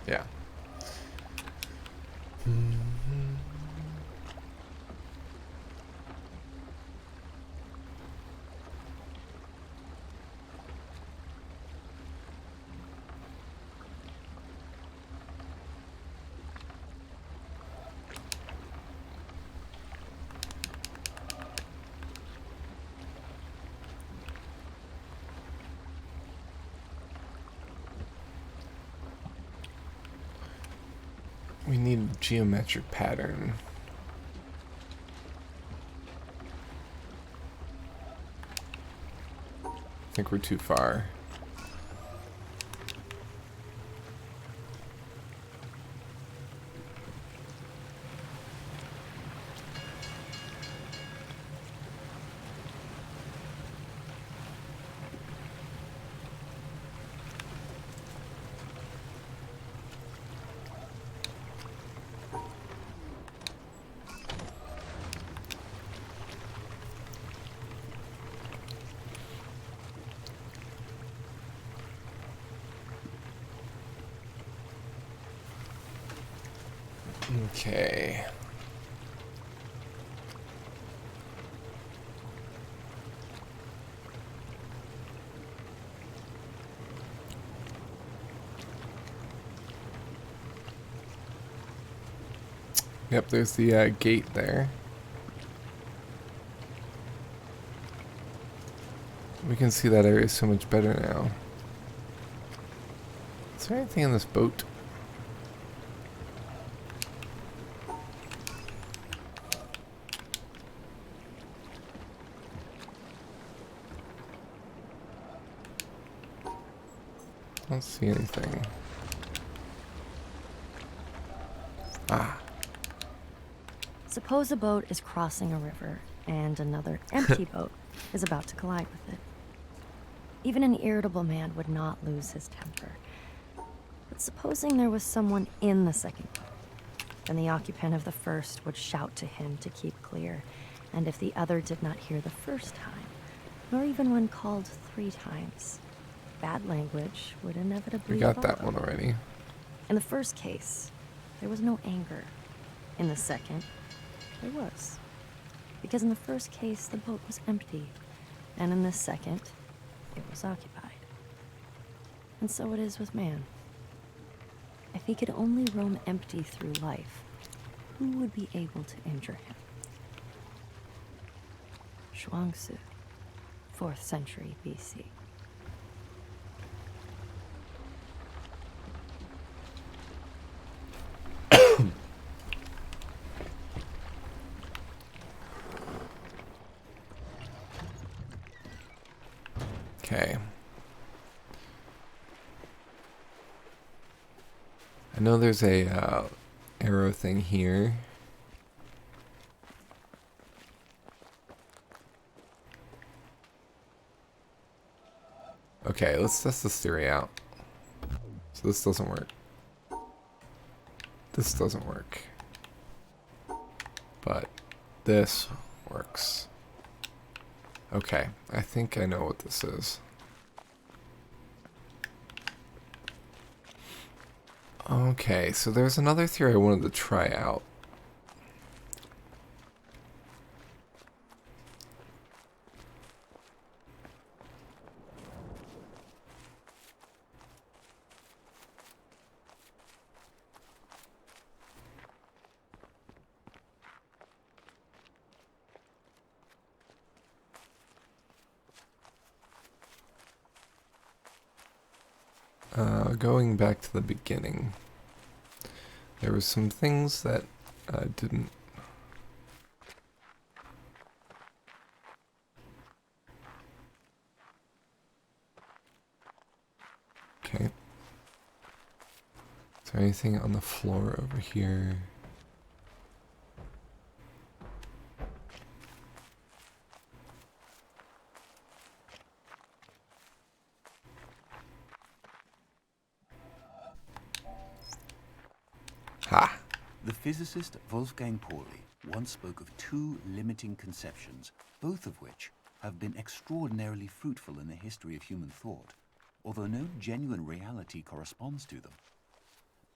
Yeah. We need a geometric pattern. I think we're too far. Okay. Yep, there's the gate there. We can see that area so much better now. Is there anything in this boat? I don't see anything. Ah. Suppose a boat is crossing a river and another empty boat is about to collide with it. Even an irritable man would not lose his temper. But supposing there was someone in the second boat, then the occupant of the first would shout to him to keep clear, and if the other did not hear the first time, nor even when called 3 times, bad language would inevitably We got that follow. one already. In the first case, there was no anger. In the second, there was. Because in the first case, the boat was empty, and in the second, it was occupied. And so it is with man. I think he could only roam empty through life, who would be able to injure him? Shuangzi, 4th century BC. Okay. I know there's a arrow thing here. Okay, let's test this theory out. So this doesn't work. This doesn't work. But this works. Okay, I think I know what this is. Okay, so there's another theory I wanted to try out. Going back to the beginning, there were some things that didn't. Okay. Is there anything on the floor over here? Ha! The physicist Wolfgang Pauli once spoke of two limiting conceptions, both of which have been extraordinarily fruitful in the history of human thought, although no genuine reality corresponds to them.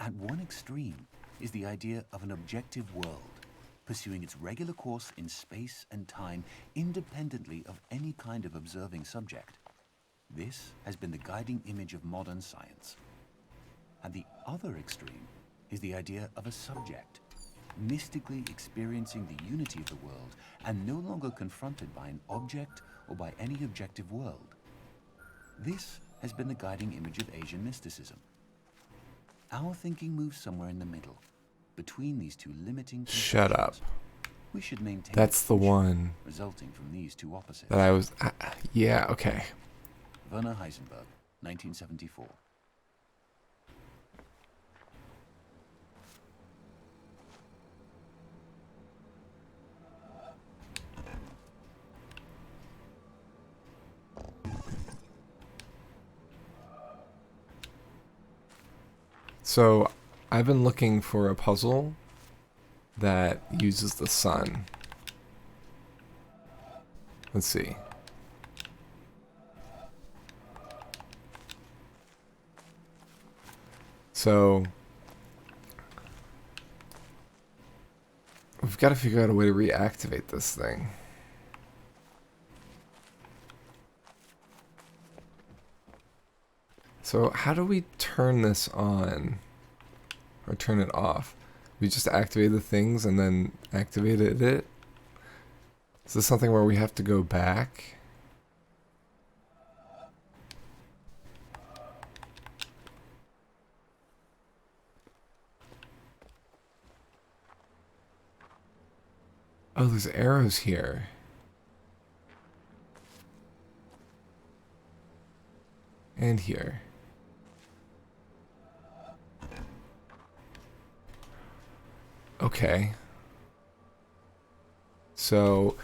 At one extreme is the idea of an objective world, pursuing its regular course in space and time independently of any kind of observing subject. This has been the guiding image of modern science. At the other extreme is the idea of a subject, mystically experiencing the unity of the world and no longer confronted by an object or by any objective world. This has been the guiding image of Asian mysticism. Our thinking moves somewhere in the middle, between these two limiting Shut up. conceptions. We should maintain That's the distinction one resulting from these two opposites. that I was. Yeah, okay. Werner Heisenberg, 1974. So, I've been looking for a puzzle that uses the sun. Let's see. So, we've got to figure out a way to reactivate this thing. So how do we turn this on or turn it off? We just activate the things and then activated it? Is this something where we have to go back? Oh, there's arrows here. And here. Okay. So,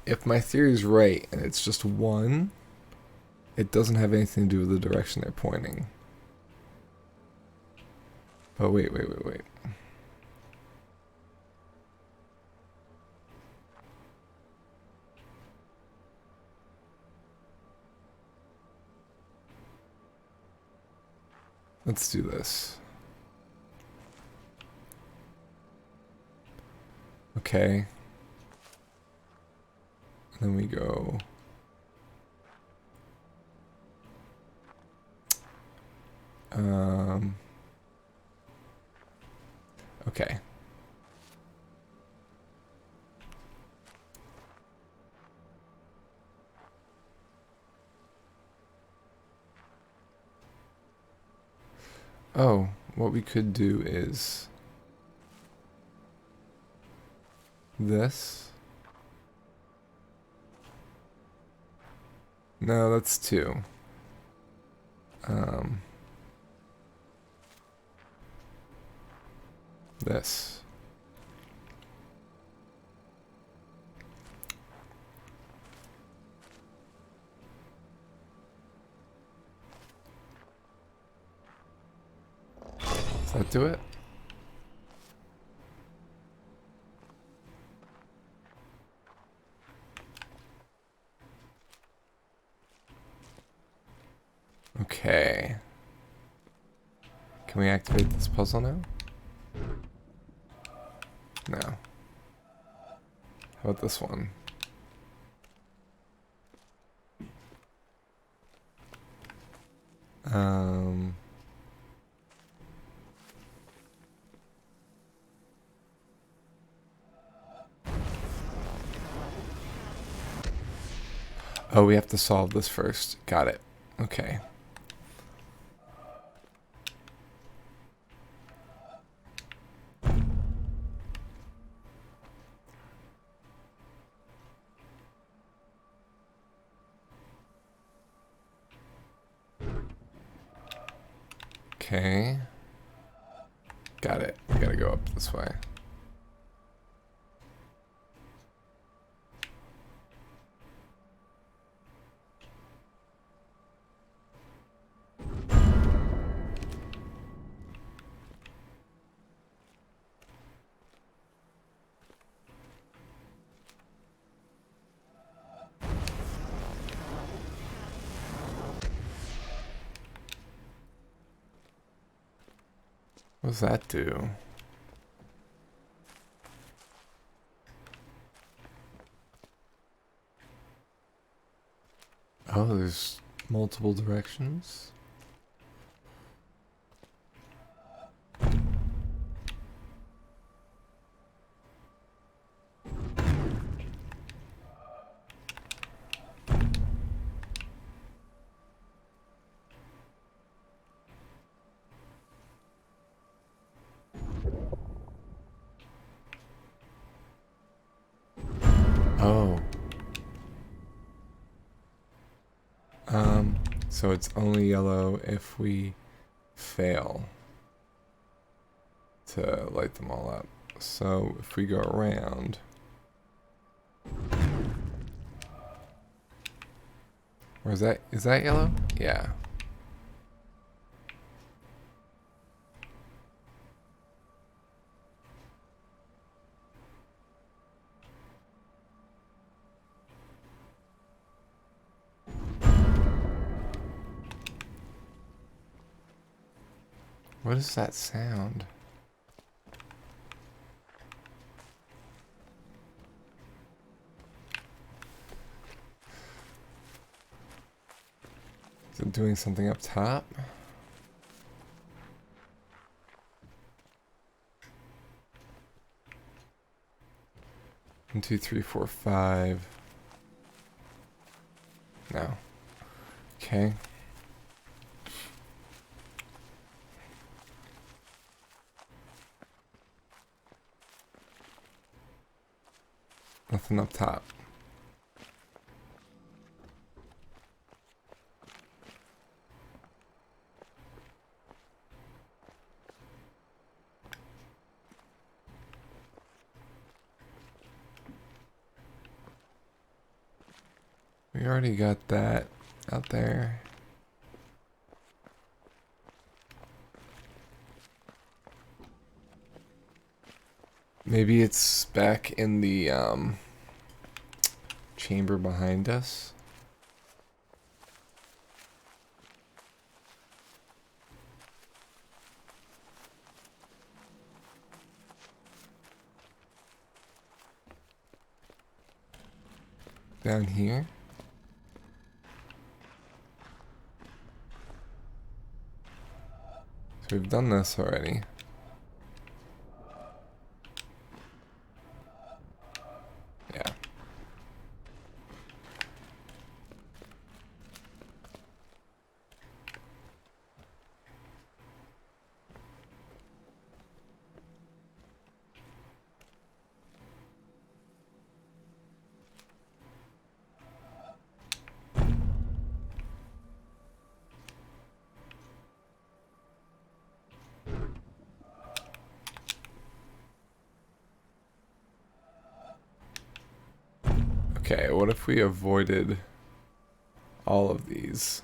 if my theory is right and it's just one, it doesn't have anything to do with the direction they're pointing. But wait. Let's do this. Okay. And then we go. Okay. Oh, what we could do is this. No, that's two. This. Does that do it? Okay. Can we activate this puzzle now? No. How about this one? Oh, we have to solve this first. Got it. Okay. Okay. Got it. We gotta go up this way. What does that do? Oh, there's multiple directions. Oh. So it's only yellow if we fail to light them all up. So if we go around, or is that yellow? Yeah. What is that sound? Is it doing something up top? One, two, three, four, five. No. Okay. Nothing up top. We already got that out there. Maybe it's back in the chamber behind us. Down here. So we've done this already. Okay, what if we avoided all of these?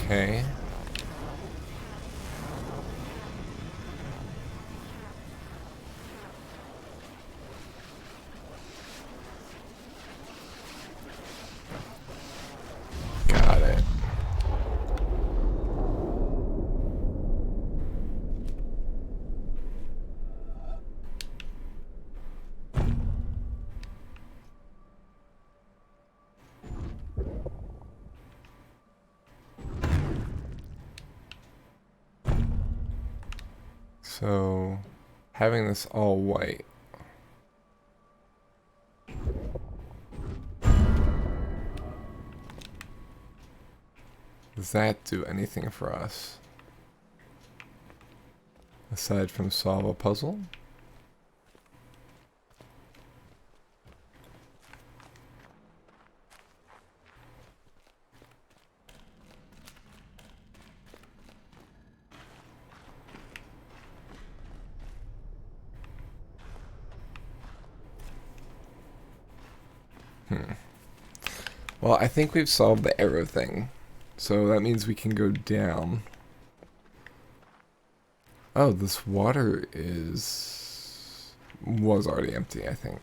Okay. Got it. So, having this all white. Does that do anything for us? Aside from solve a puzzle? Well, I think we've solved the arrow thing. So that means we can go down. Oh, this water was already empty, I think.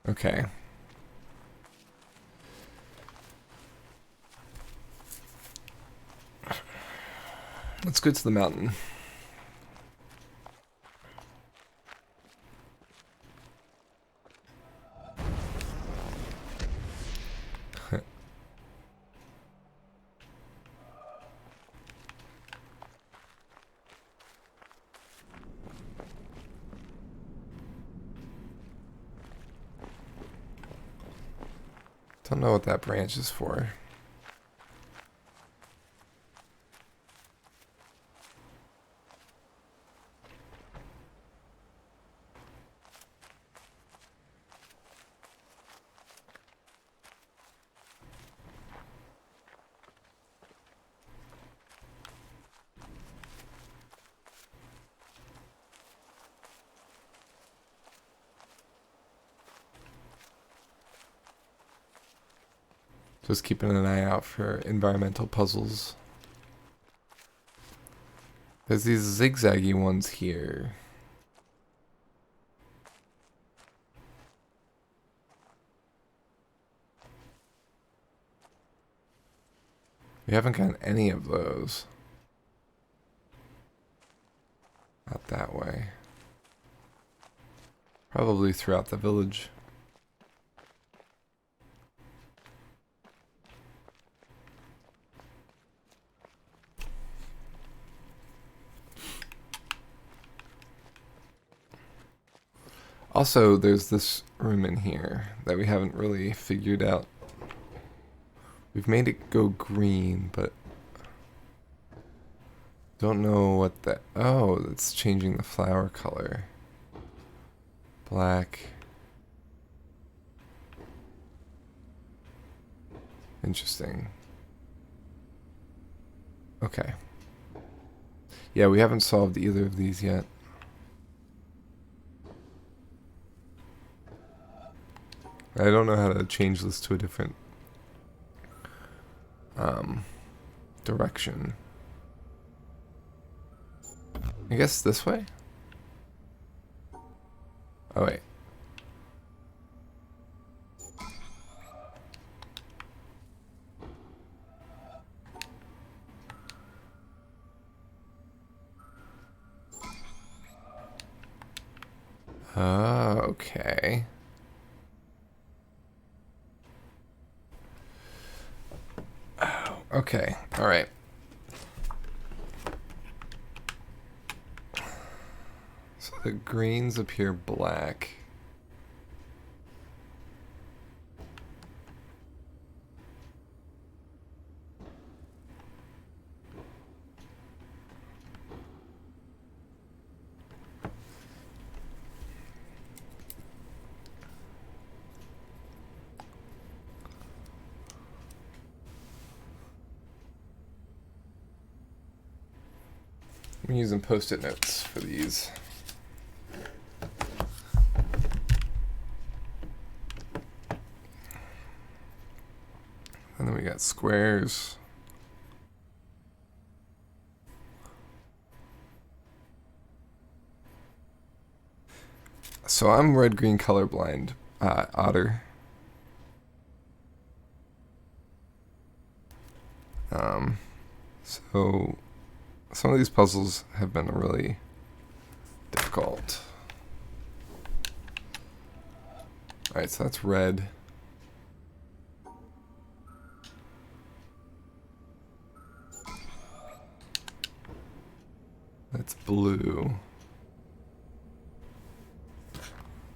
Okay. Let's go to the mountain. Don't know what that branch is for. Just keeping an eye out for environmental puzzles. There's these zigzaggy ones here. We haven't gotten any of those. Not that way. Probably throughout the village. Also, there's this room in here that we haven't really figured out. We've made it go green, but don't know what that... Oh, that's changing the flower color. Black. Interesting. Okay. Yeah, we haven't solved either of these yet. I don't know how to change this to a different direction. I guess this way? Oh wait. Oh, okay. Oh, okay. All right. the greens appear black. I'm using post-it notes for these. And then we got squares. So I'm red-green colorblind, Otter. So some of these puzzles have been really difficult. Alright, so that's red. That's blue.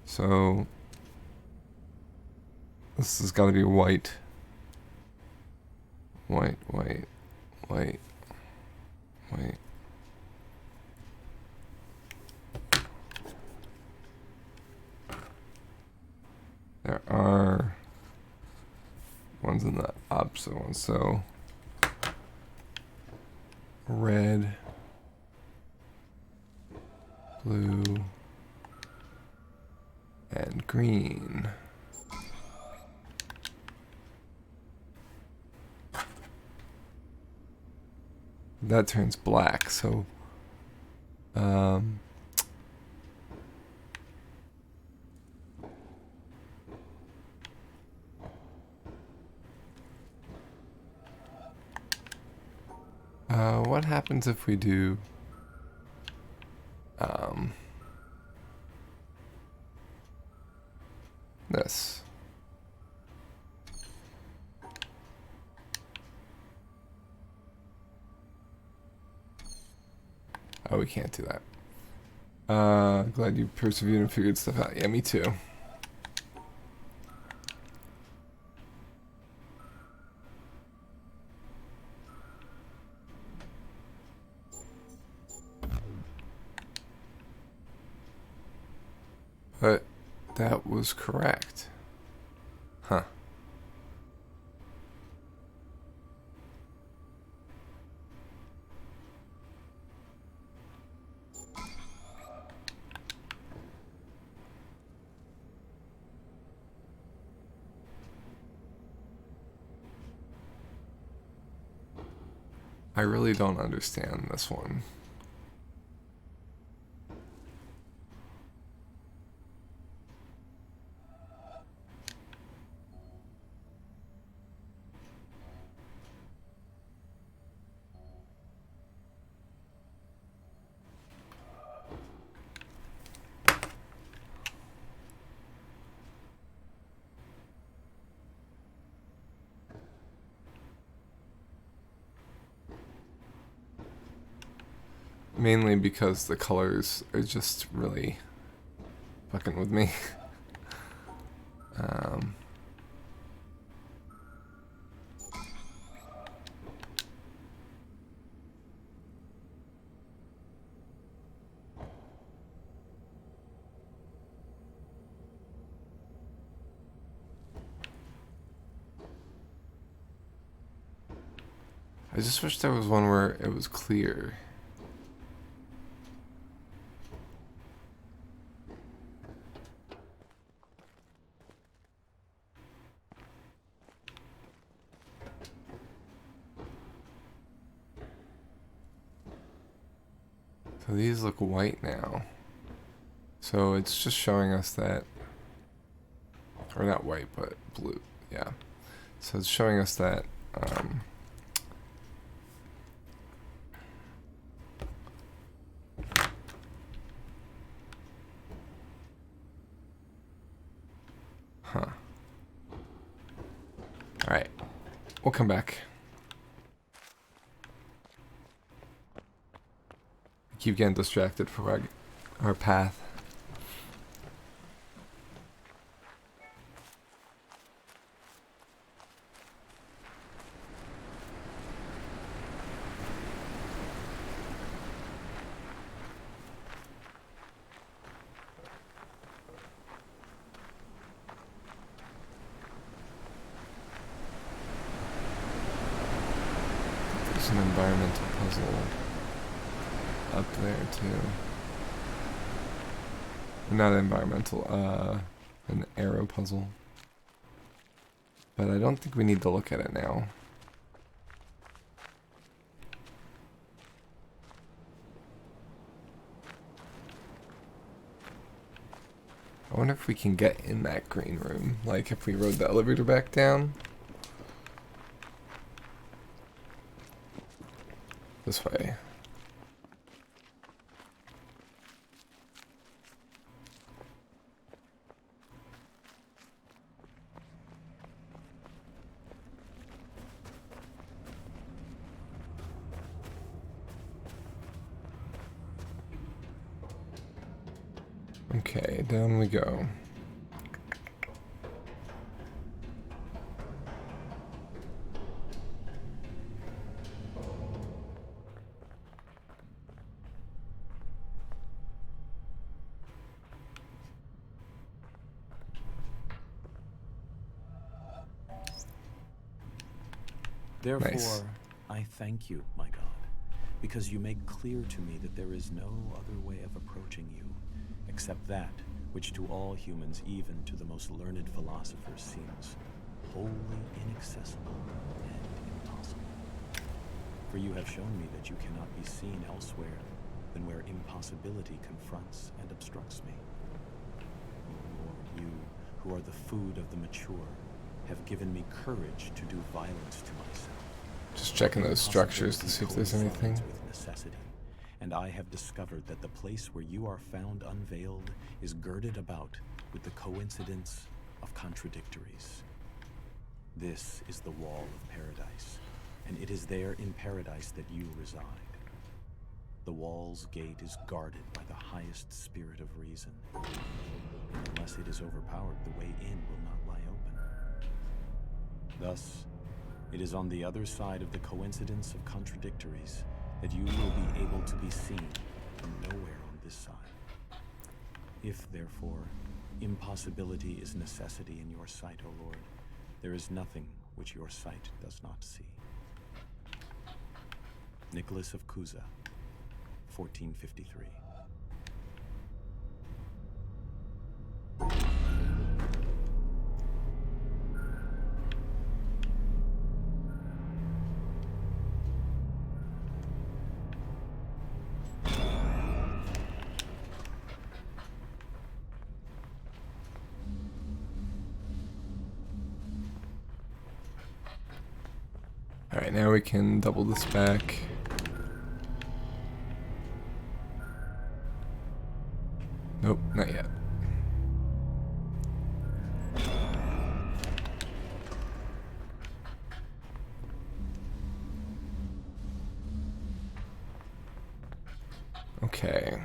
So this has got to be white. White, white, white, white. There are ones in the opposite one, so red, blue, and green. That turns black, so what happens if we do this? Oh, we can't do that. Glad you persevered and figured stuff out. Yeah, me too. But that was correct. Huh. I really don't understand this one. Mainly because the colors are just really fucking with me. I just wish there was one where it was clear. So these look white now. So it's just showing us that, or not white, but blue, yeah. So it's showing us that, huh. Alright, we'll come back. Keep getting distracted before our path. There's an environmental puzzle up there too. Not environmental, an arrow puzzle. But I don't think we need to look at it now. I wonder if we can get in that green room, like if we rode the elevator back down. This way. Okay, down we go. Therefore, Nice. I thank you, my God, because you make clear to me that there is no other way of approaching you, except that which to all humans, even to the most learned philosophers, seems wholly inaccessible and impossible. For you have shown me that you cannot be seen elsewhere than where impossibility confronts and obstructs me. O Lord, you, who are the food of the mature, have given me courage to do violence to myself. Just checking those structures to see if there's anything. With necessity, and I have discovered that the place where you are found unveiled is girded about with the coincidence of contradictories. This is the wall of paradise, and it is there in paradise that you reside. The wall's gate is guarded by the highest spirit of reason. Unless it is overpowered, the way in will not lie open. Thus, it is on the other side of the coincidence of contradictories that you will be able to be seen, and nowhere on this side. If, therefore, impossibility is necessity in your sight, O Lord, there is nothing which your sight does not see. Nicholas of Cusa, 1453. Alright, now we can double this back. Nope, not yet. Okay.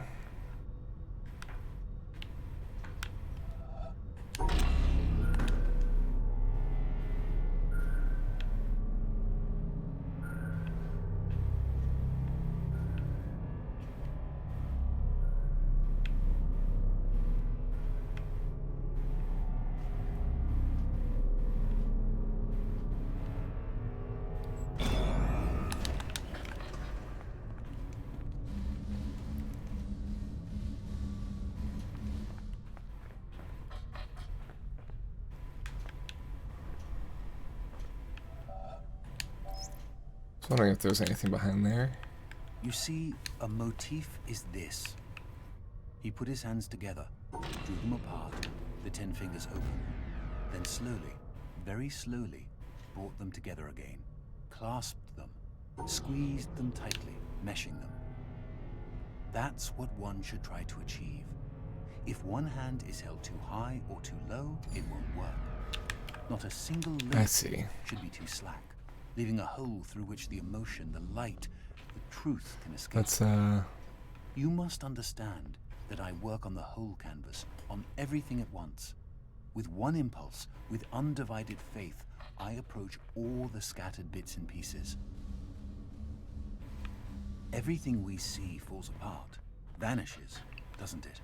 I was wondering if there's anything behind there. You see, a motif is this. He put his hands together, drew them apart, the 10 fingers open, then slowly, very slowly, brought them together again, clasped them, squeezed them tightly, meshing them. That's what one should try to achieve. If one hand is held too high or too low, it won't work. Not a single I link see. should be too slack, leaving a hole through which the emotion, the light, the truth can escape. Let's You must understand that I work on the whole canvas, on everything at once. With one impulse, with undivided faith, I approach all the scattered bits and pieces. Everything we see falls apart, vanishes, doesn't it?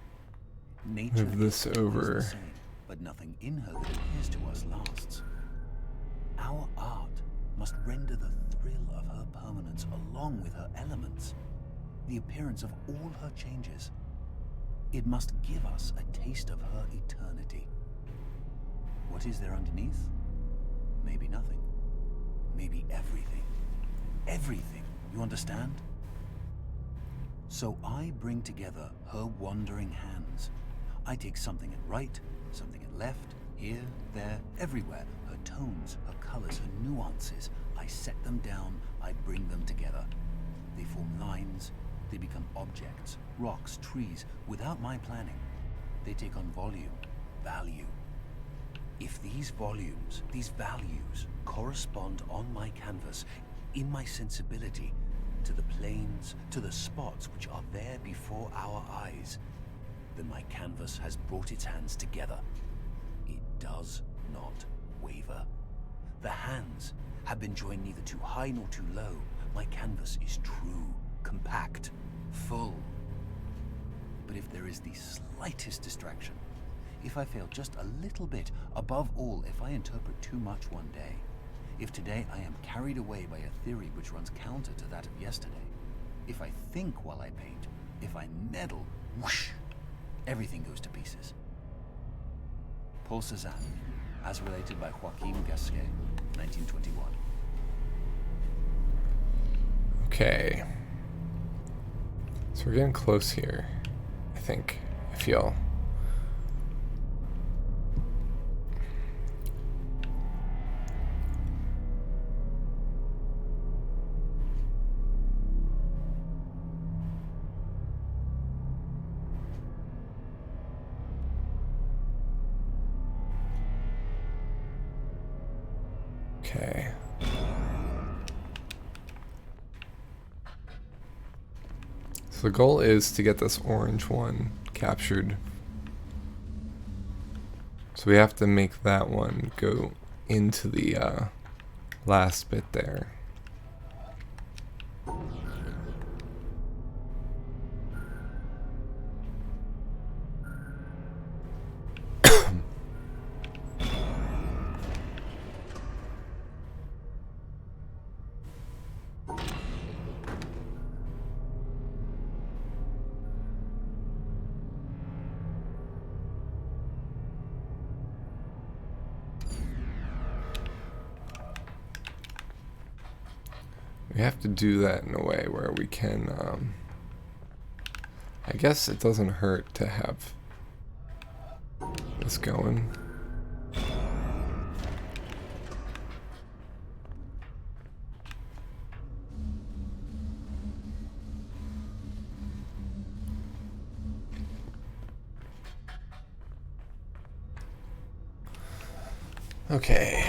Nature Move this is always over. the same, but nothing in her that appears to us lasts. Our art must render the thrill of her permanence along with her elements, the appearance of all her changes. It must give us a taste of her eternity. What is there underneath? Maybe nothing. Maybe everything. Everything, you understand? So I bring together her wandering hands. I take something at right, something at left, here, there, everywhere. Her tones, her colors, her nuances. I set them down, I bring them together. They form lines, they become objects, rocks, trees, without my planning. They take on volume, value. If these volumes, these values, correspond on my canvas, in my sensibility, to the planes, to the spots which are there before our eyes, then my canvas has brought its hands together. It does not waver. The hands have been joined neither too high nor too low. My canvas is true, compact, full. But if there is the slightest distraction, if I fail just a little bit, above all, if I interpret too much one day, if today I am carried away by a theory which runs counter to that of yesterday, if I think while I paint, if I meddle, whoosh, everything goes to pieces. Paul Cézanne, as related by Joaquin Gasquet, 1921. Okay. So we're getting close here, I think. I feel. Okay. So the goal is to get this orange one captured. So we have to make that one go into the last bit there. We have to do that in a way where we can, I guess it doesn't hurt to have this going. Okay.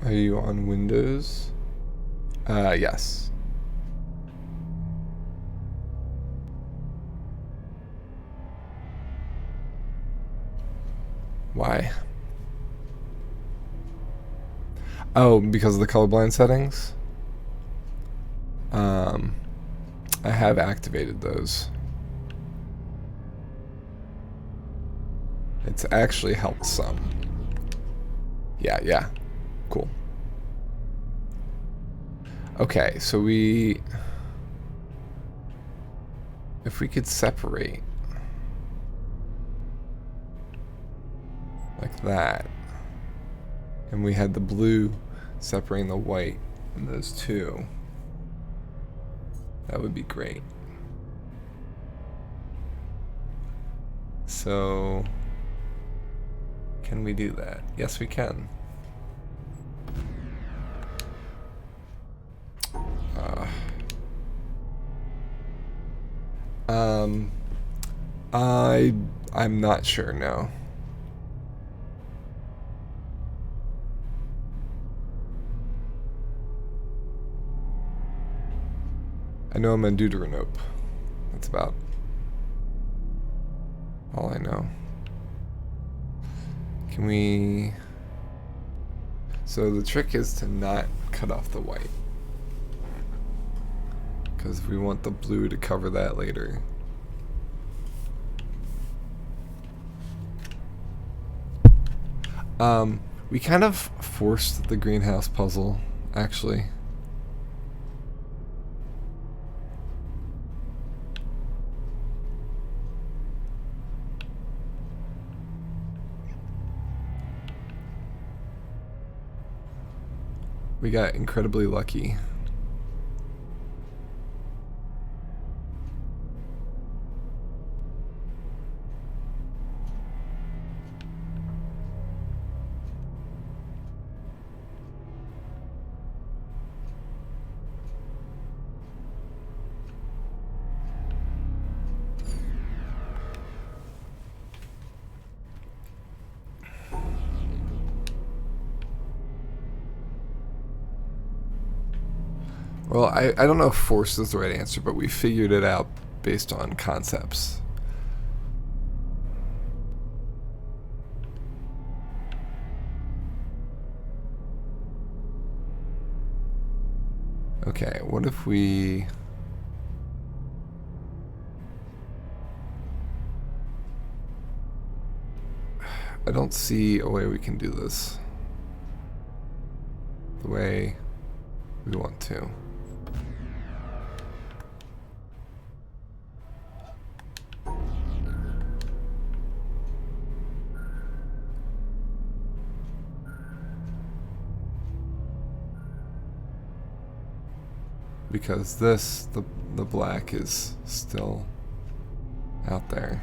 Are you on Windows? Yes. Why? Oh, because of the colorblind settings? I have activated those. It's actually helped some. Yeah. Cool. Okay, so if we could separate like that, and we had the blue separating the white in those two, that would be great. So, can we do that? Yes, we can. I'm not sure now. I know I'm in Deuteranope. That's about all I know. Can we... So the trick is to not cut off the white, because we want the blue to cover that later. We kind of forced the greenhouse puzzle, actually. We got incredibly lucky. Well, I don't know if force is the right answer, but we figured it out based on concepts. Okay, what if we... I don't see a way we can do this the way we want to. Because this, the black is still out there.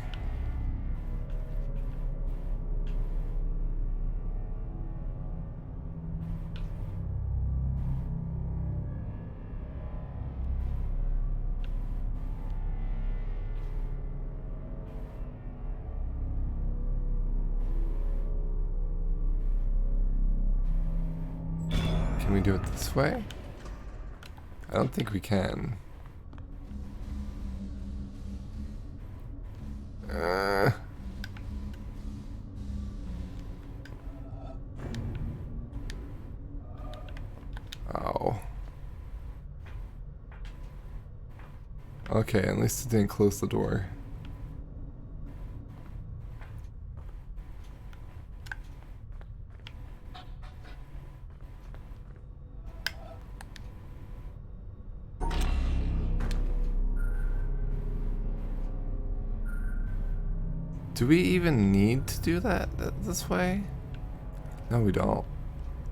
Can we do it this way? I don't think we can. Oh. Okay, at least it didn't close the door. Do we even need to do that this way? No, we don't.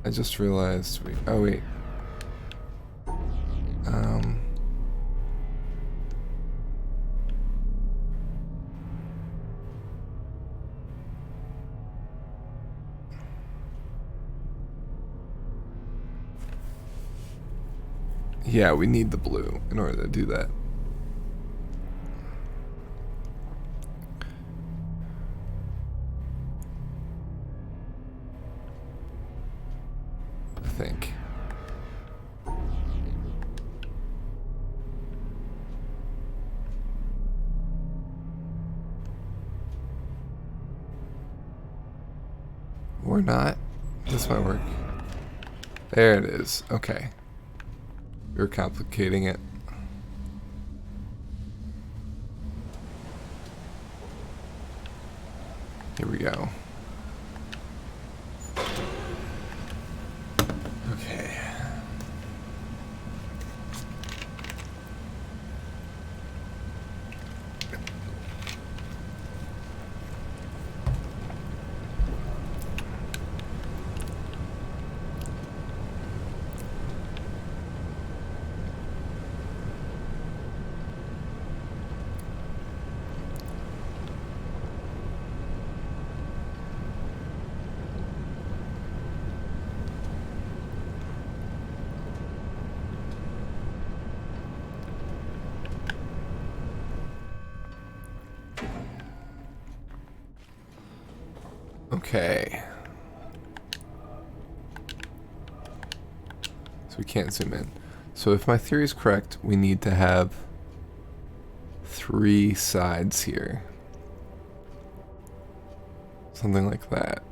I just realized we... Oh, wait. Yeah, we need the blue in order to do that. I think. Or not. This might work. There it is. Okay. You're complicating it. Here we go. Okay. Okay. So we can't zoom in. So if my theory is correct, we need to have 3 sides here. Something like that.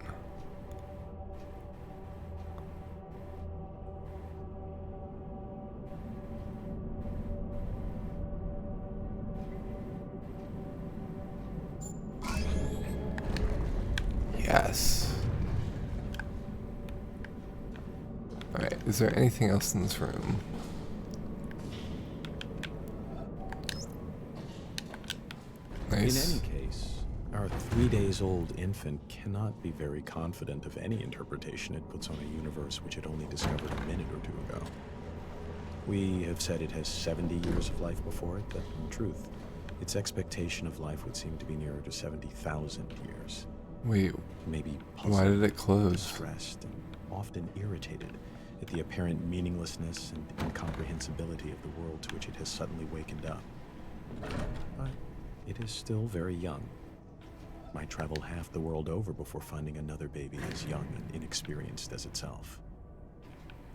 Yes. Alright, is there anything else in this room? Nice. In any case, our 3 days old infant cannot be very confident of any interpretation it puts on a universe which it only discovered a minute or two ago. We have said it has 70 years of life before it, but in truth, its expectation of life would seem to be nearer to 70,000 years. Wait, Maybe why did it puzzled, close? distressed, and often irritated at the apparent meaninglessness and incomprehensibility of the world to which it has suddenly wakened up. But it is still very young. Might travel half the world over before finding another baby as young and inexperienced as itself.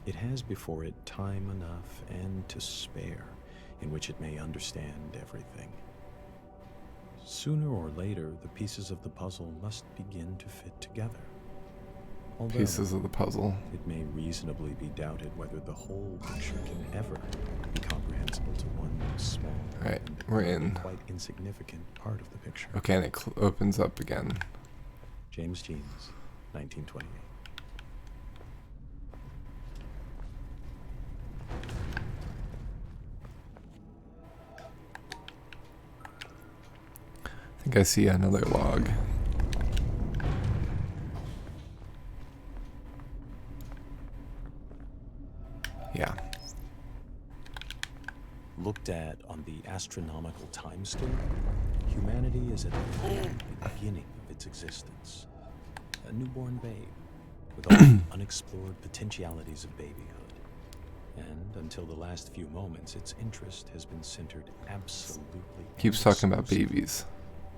It has before it time enough and to spare in which it may understand everything. Sooner or later, the pieces of the puzzle must begin to fit together. Although Pieces of the puzzle. it may reasonably be doubted whether the whole picture can ever be comprehensible to one small Alright, and we're in. quite insignificant part of the picture. Okay, and it opens up again. James Jeans, 1928. I think I see another log. Yeah. Looked at on the astronomical time scale, humanity is at the very beginning of its existence. A newborn babe with all the unexplored potentialities of babyhood. And until the last few moments, its interest has been centered absolutely Keeps and talking about exclusively babies.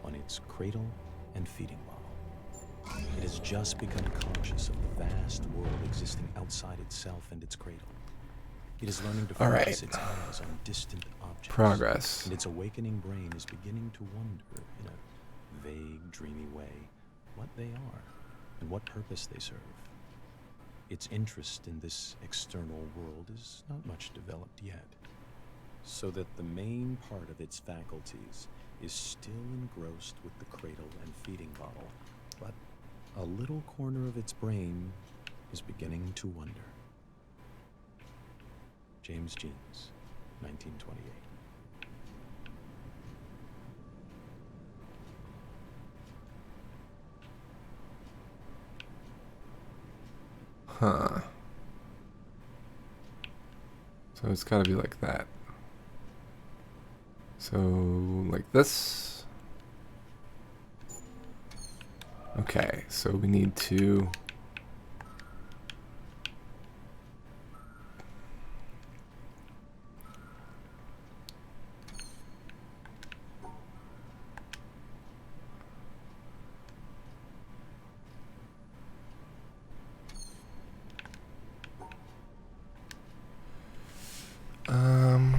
on its cradle and feeding bottle. It has just become conscious of the vast world existing outside itself and its cradle. It is learning to All focus right. its eyes on distant objects. Progress. And its awakening brain is beginning to wonder in a vague, dreamy way what they are and what purpose they serve. Its interest in this external world is not much developed yet, so that the main part of its faculties is still engrossed with the cradle and feeding bottle, but a little corner of its brain is beginning to wonder. James Jeans, 1928. Huh. So it's gotta be like that. So, like this. Okay, so we need to... Um...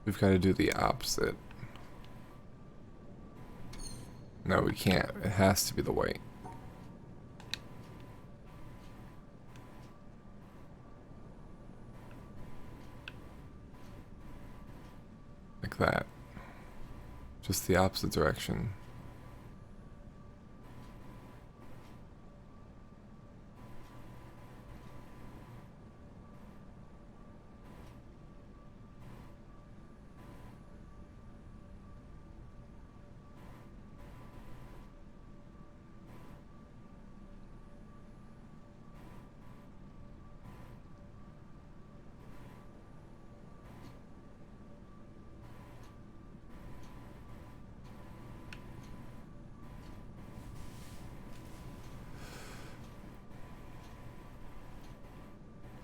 We've got to do the opposite. No, we can't. It has to be the white. Like that. Just the opposite direction.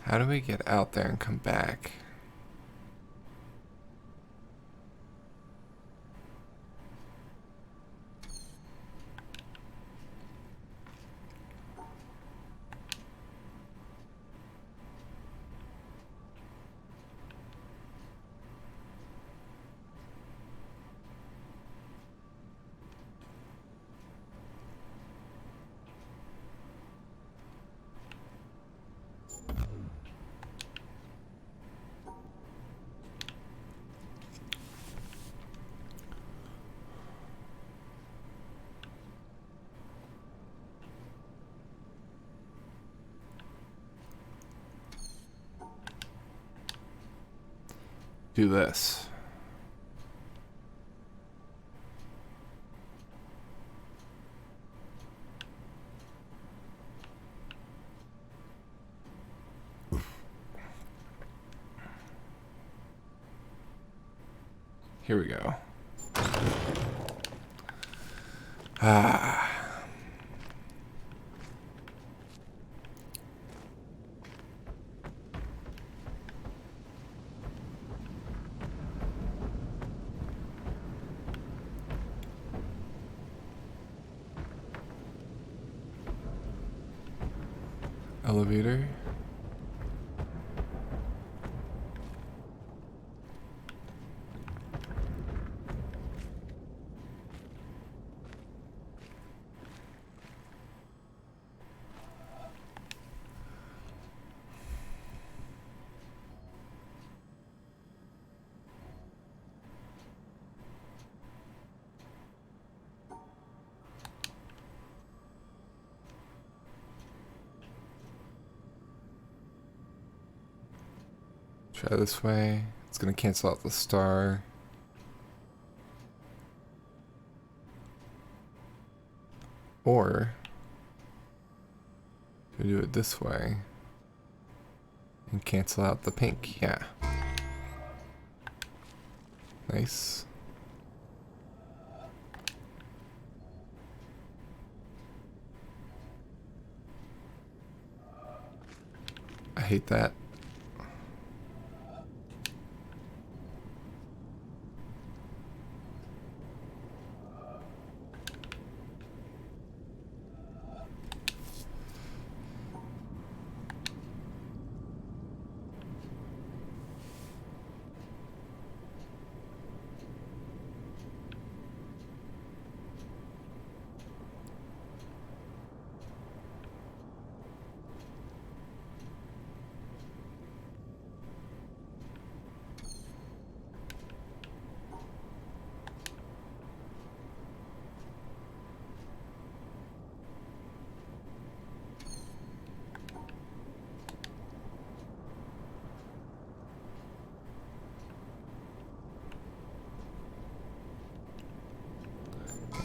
How do we get out there and come back? Do this. Here we go. Ah. Elevator. Try this way. It's gonna cancel out the star. Or we do it this way and cancel out the pink. Yeah. Nice. I hate that.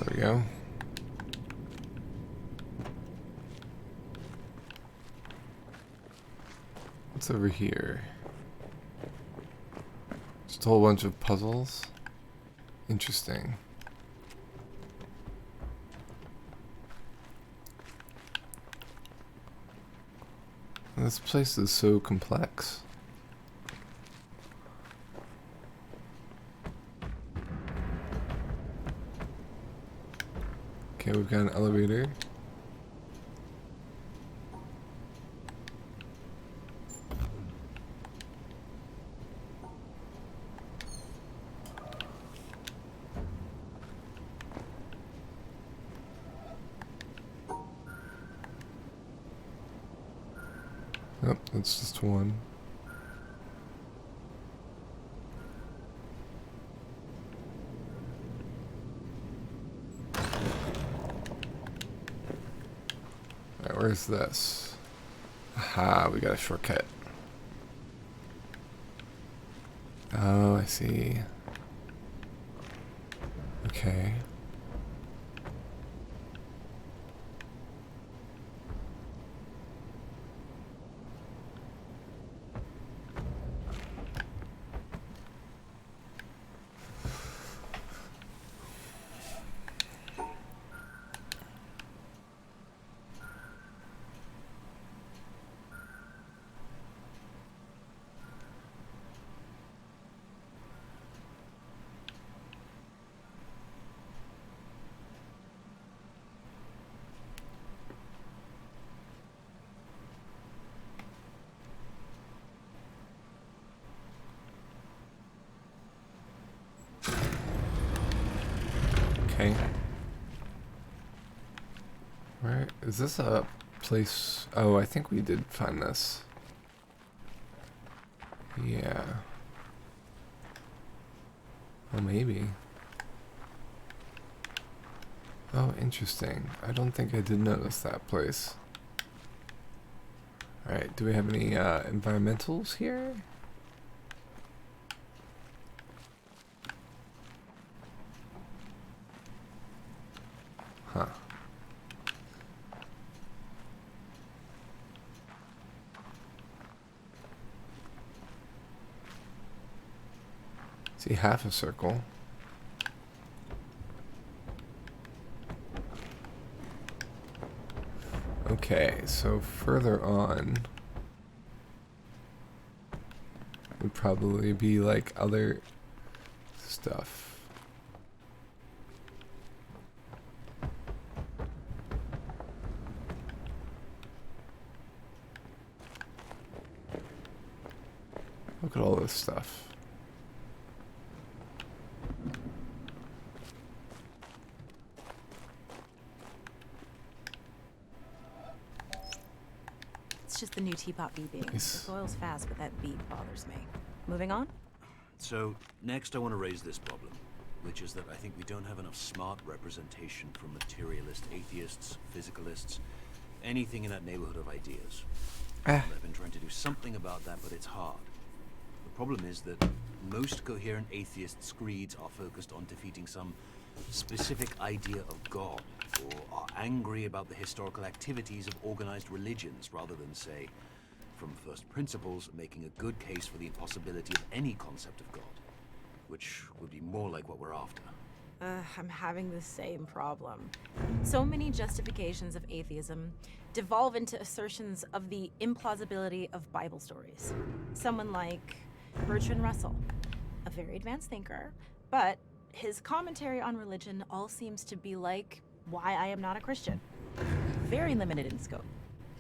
There we go. What's over here? Just a whole bunch of puzzles. Interesting. This place is so complex. Okay, we've got an elevator. Nope, that's just one. Alright, where's this? Aha, we got a shortcut. Oh, I see. Okay. Okay. Where is this a place? Oh, I think we did find this. Yeah. Oh, maybe. Oh, interesting. I don't think I did notice that place. Alright, do we have any environmentals here? Huh. See, half a circle. Okay, so further on would probably be like other stuff. Look at all this stuff. It's just the new teapot beeping. Nice. The soil's fast, but that beep bothers me. Moving on? So, next I want to raise this problem, which is that I think we don't have enough smart representation from materialist atheists, physicalists, anything in that neighborhood of ideas. I've been trying to do something about that, but it's hard. The problem is that most coherent atheist screeds are focused on defeating some specific idea of God, or are angry about the historical activities of organized religions, rather than, say, from first principles, making a good case for the impossibility of any concept of God, which would be more like what we're after. I'm having the same problem. So many justifications of atheism devolve into assertions of the implausibility of Bible stories. Someone like Bertrand Russell, a very advanced thinker, but his commentary on religion all seems to be like Why I Am Not a Christian. Very limited in scope.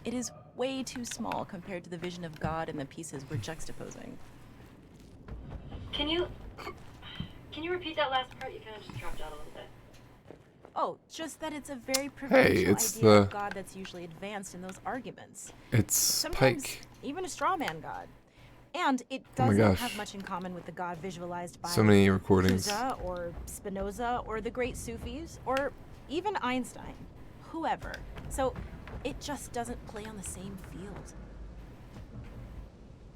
It is way too small compared to the vision of God and the pieces we're juxtaposing. Can you repeat that last part? You kind of just dropped out a little bit. Oh, just that it's a very provincial it's idea of the- God that's usually advanced in those arguments. It's Sometimes Pike. even a straw man God. And it Oh my doesn't gosh. have much in common with the God visualized by So many recordings. Cusa or Spinoza or the great Sufis or even Einstein, whoever. So it just doesn't play on the same field.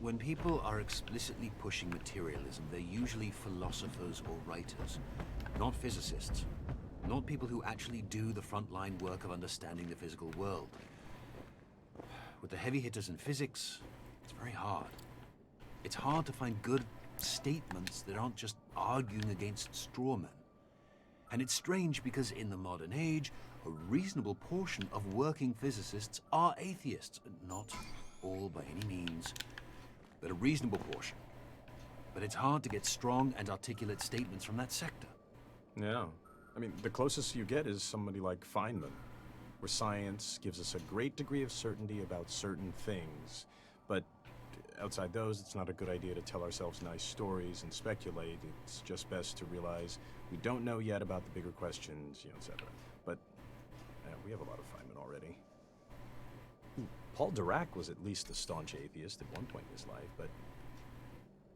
When people are explicitly pushing materialism, they're usually philosophers or writers, not physicists, not people who actually do the frontline work of understanding the physical world. With the heavy hitters in physics, it's very hard. It's hard to find good statements that aren't just arguing against straw men. And it's strange because in the modern age, a reasonable portion of working physicists are atheists. Not all by any means, but a reasonable portion. But it's hard to get strong and articulate statements from that sector. Yeah. I mean, the closest you get is somebody like Feynman, where science gives us a great degree of certainty about certain things, but outside those, it's not a good idea to tell ourselves nice stories and speculate. It's just best to realize we don't know yet about the bigger questions, etc. But we have a lot of Feynman already. Paul Dirac was at least a staunch atheist at one point in his life, but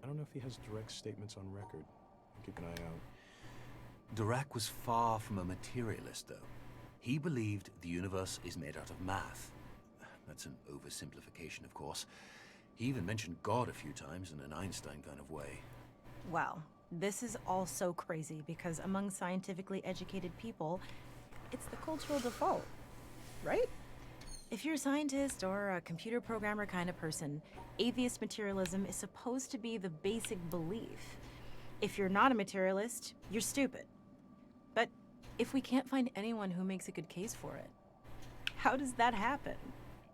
I don't know if he has direct statements on record. Keep an eye out. Dirac was far from a materialist, though. He believed the universe is made out of math. That's an oversimplification, of course. He even mentioned God a few times in an Einstein kind of way. Wow, this is all so crazy because among scientifically educated people, it's the cultural default, right? If you're a scientist or a computer programmer kind of person, atheist materialism is supposed to be the basic belief. If you're not a materialist, you're stupid. But If we can't find anyone who makes a good case for it, how does that happen?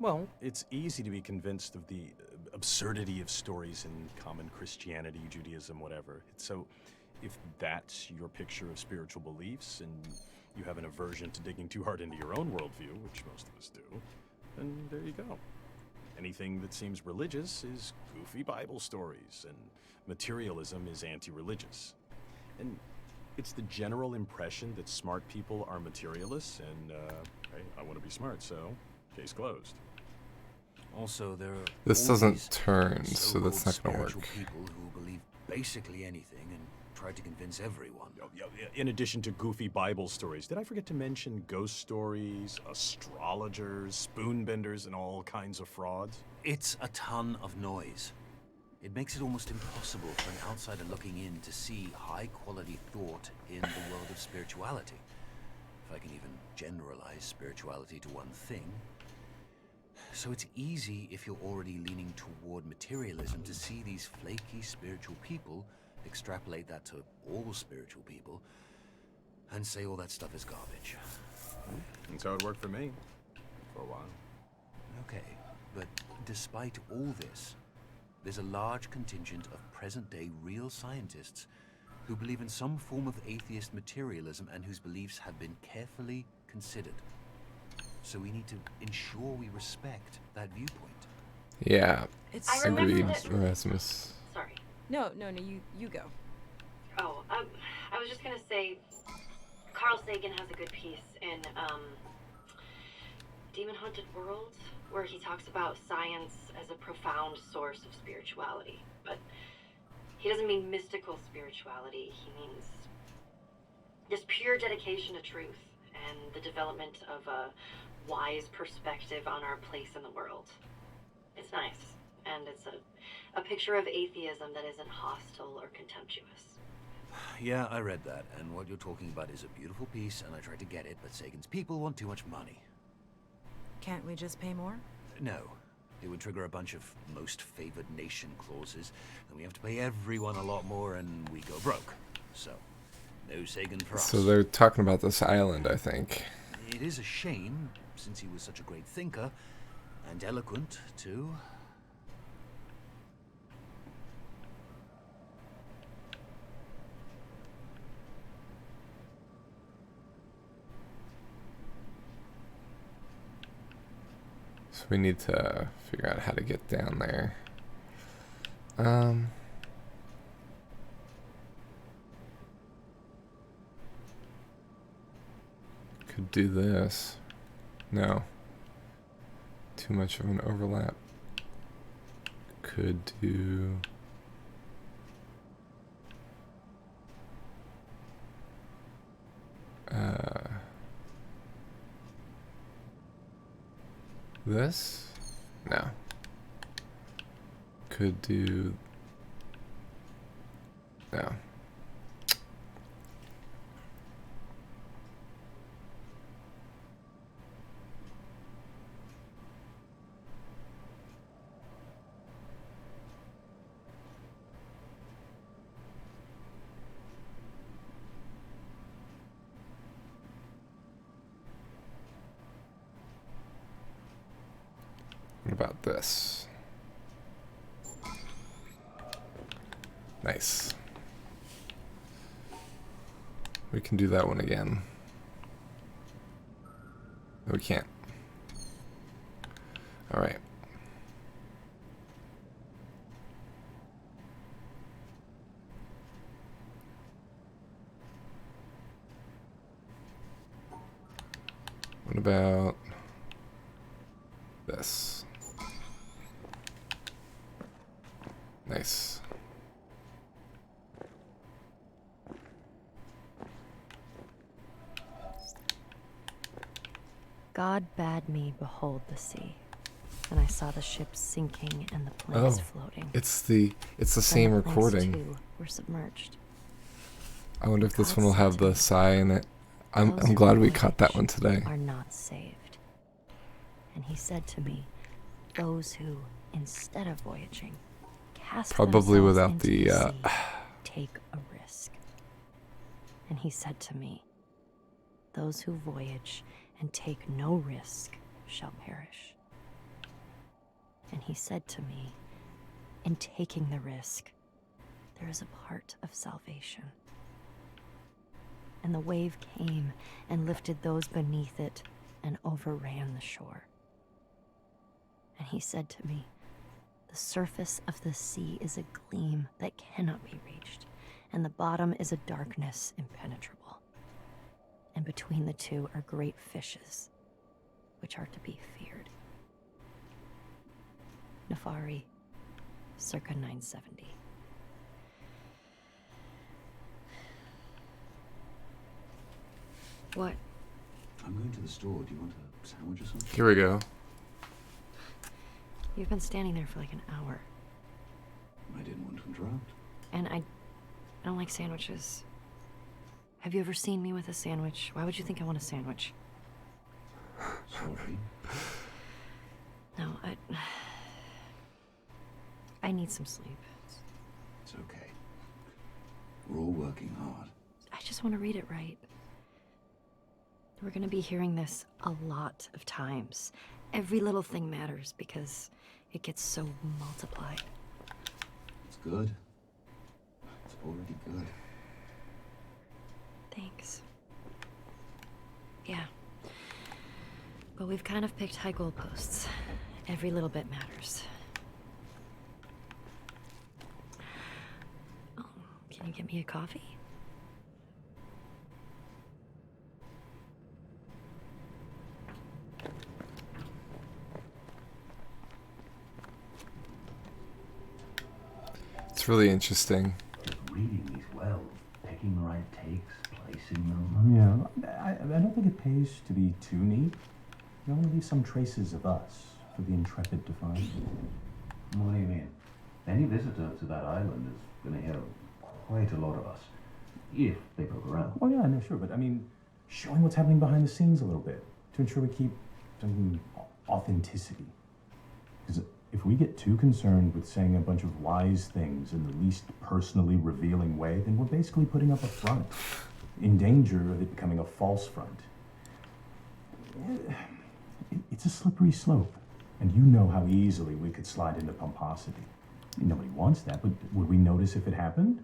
Well, it's easy to be convinced of the absurdity of stories in common Christianity, Judaism, whatever. So, if that's your picture of spiritual beliefs and you have an aversion to digging too hard into your own worldview, which most of us do, then there you go. Anything that seems religious is goofy Bible stories, and materialism is anti-religious. And it's the general impression that smart people are materialists, and hey, I want to be smart, so case closed. Also, there are This all doesn't these turn, so that's not so-called gonna work. spiritual people who believe basically anything and try to convince everyone. In addition to goofy Bible stories, did I forget to mention ghost stories, astrologers, spoonbenders, and all kinds of frauds? It's a ton of noise. It makes it almost impossible for an outsider looking in to see high-quality thought in the world of spirituality. If I can even generalize spirituality to one thing. So it's easy, if you're already leaning toward materialism, to see these flaky spiritual people, extrapolate that to all spiritual people, and say all that stuff is garbage. That's how it worked for me, for a while. Okay, but despite all this, there's a large contingent of present-day real scientists who believe in some form of atheist materialism and whose beliefs have been carefully considered. So we need to ensure we respect that viewpoint. Yeah, it's I so remember agreed, that- Erasmus. Sorry. No, you go. Oh, I was just gonna say, Carl Sagan has a good piece in Demon Haunted World, where he talks about science as a profound source of spirituality. But he doesn't mean mystical spirituality. He means this pure dedication to truth and the development of a wise perspective on our place in the world. It's nice, and it's a picture of atheism that isn't hostile or contemptuous. Yeah, I read that, and what you're talking about is a beautiful piece, and I tried to get it, but Sagan's people want too much money. Can't we just pay more? No. It would trigger a bunch of most favored nation clauses, and we have to pay everyone a lot more, and we go broke. So, no Sagan for us. So they're talking about this island, I think. It is a shame, since he was such a great thinker, and eloquent, too. So we need to figure out how to get down there. Could do this. No. Too much of an overlap. Could do... this? No. Could do... No. What about this? Nice. We can do that one again. No, we can't. Alright. What about this? Nice. God bade me behold the sea, and I saw the ships sinking and the planks floating. It's the Then same the planks, recording. too, were submerged. I wonder if this God one will said have to the me, sigh in it. I'm "Those who glad we caught that one voyage today. are not saved." And he said to me, "Those who, instead of voyaging, cast Probably themselves without into the, sea, take a risk." And he said to me, "Those who voyage and take no risk shall perish." And he said to me, "In taking the risk, there is a part of salvation." And the wave came and lifted those beneath it and overran the shore. And he said to me, "The surface of the sea is a gleam that cannot be reached, and the bottom is a darkness impenetrable. And between the two are great fishes, which are to be feared." Nefari, circa 970. What? I'm going to the store. Do you want a sandwich or something? Here we go. You've been standing there for like an hour, I didn't want to interrupt. and I don't like sandwiches. Have you ever seen me with a sandwich? Why would you think I want a sandwich? Sorry. No, I need some sleep. It's okay. We're all working hard. I just want to read it right. We're going to be hearing this a lot of times. Every little thing matters because it gets so multiplied. It's good. It's already good. Thanks. Yeah. But we've kind of picked high goalposts. Every little bit matters. Oh, can you get me a coffee? It's really interesting. Reading these well, picking the right takes, placing them. Yeah, I don't think it pays to be too neat. You want to leave some traces of us for the intrepid to find. What do you mean? Any visitor to that island is going to hear quite a lot of us, if they poke around. Oh yeah, no, sure, but I mean, showing what's happening behind the scenes a little bit to ensure we keep some authenticity. Because if we get too concerned with saying a bunch of wise things in the least personally revealing way, then we're basically putting up a front, in danger of it becoming a false front. It's a slippery slope, and you know how easily we could slide into pomposity. Nobody wants that, but would we notice if it happened?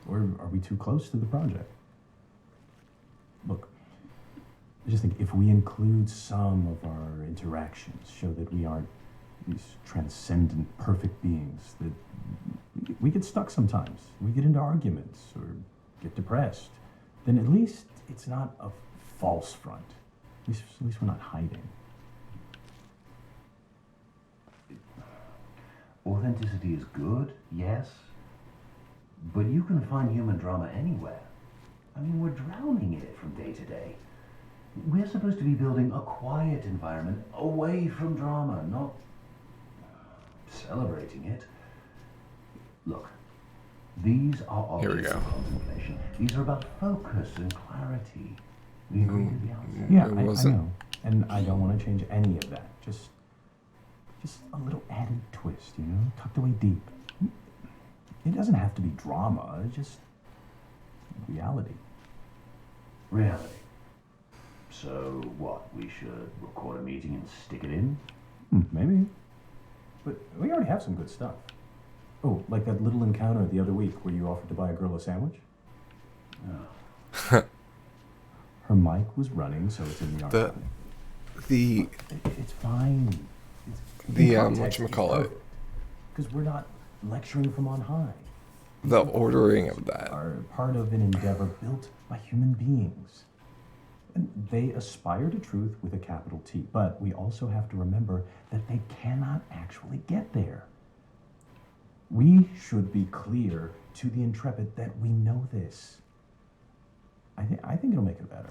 Or are we too close to the project? Look, I just think if we include some of our interactions, show that we aren't these transcendent, perfect beings, that we get stuck sometimes. We get into arguments or get depressed. Then at least it's not a false front. At least we're not hiding. Authenticity is good, yes, but you can find human drama anywhere. I mean, we're drowning in it from day to day. We're supposed to be building a quiet environment away from drama, not celebrating it. Look, these are Here we objects go. of contemplation. These are about focus and clarity. We agreed at the outset. Yeah, It I wasn't. know. And I don't want to change any of that. Just a little added twist, you know, tucked away deep. It doesn't have to be drama, it's just reality. Reality. So what, we should record a meeting and stick it in? Maybe. But we already have some good stuff. Oh, like that little encounter the other week where you offered to buy a girl a sandwich? Oh. Her mic was running, so it's in the archive. It's fine. Whatchamacallit, Because we're not lecturing from on high. the ordering of that. Are part of an endeavor built by human beings. And they aspire to truth with a capital T, but we also have to remember that they cannot actually get there. We should be clear to the Intrepid that we know this. I think it'll make it better.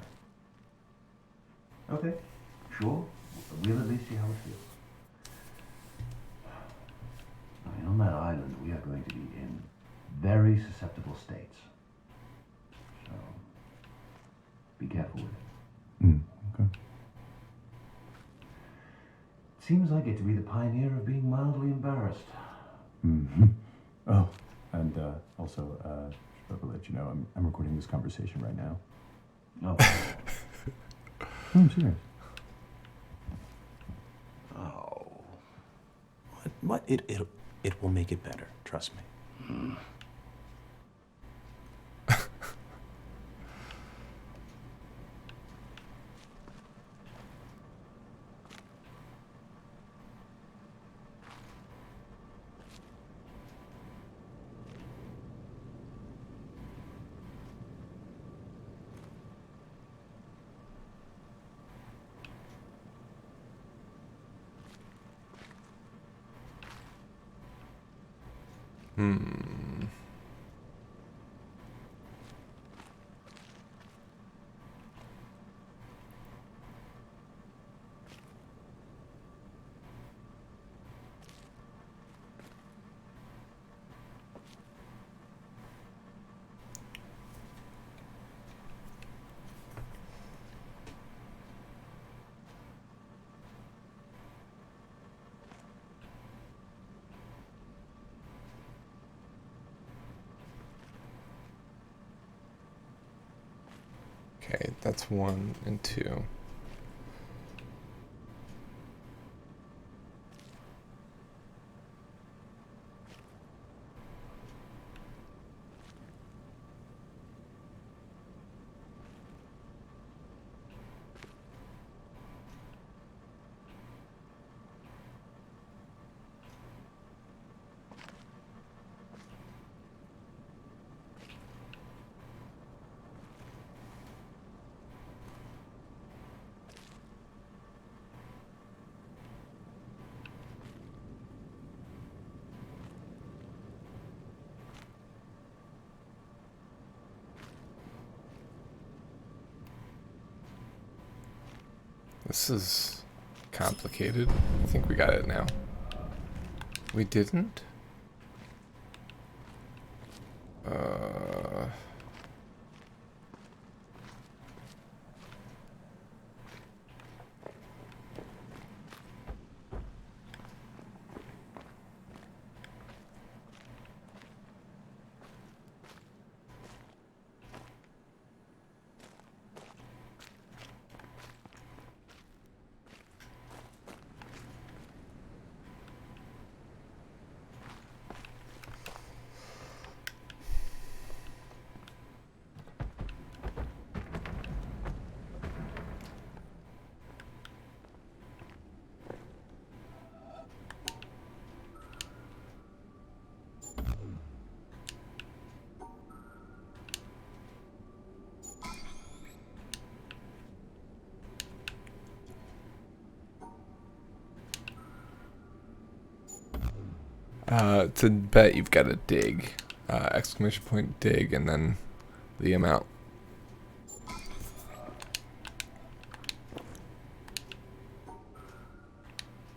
Okay, sure. We'll at least see how it feels. I mean, on that island, we are going to be in very susceptible states. So, be careful with it. Okay. Seems I get to be the pioneer of being mildly embarrassed. Mm-hmm. Oh, and also, should probably let you know, I'm recording this conversation right now. Oh. No, I'm serious. Oh. What? It will make it better. Trust me. Okay, that's 1 and 2. This is complicated. I think we got it now. We didn't? To bet you've got to dig. Exclamation point dig and then the amount.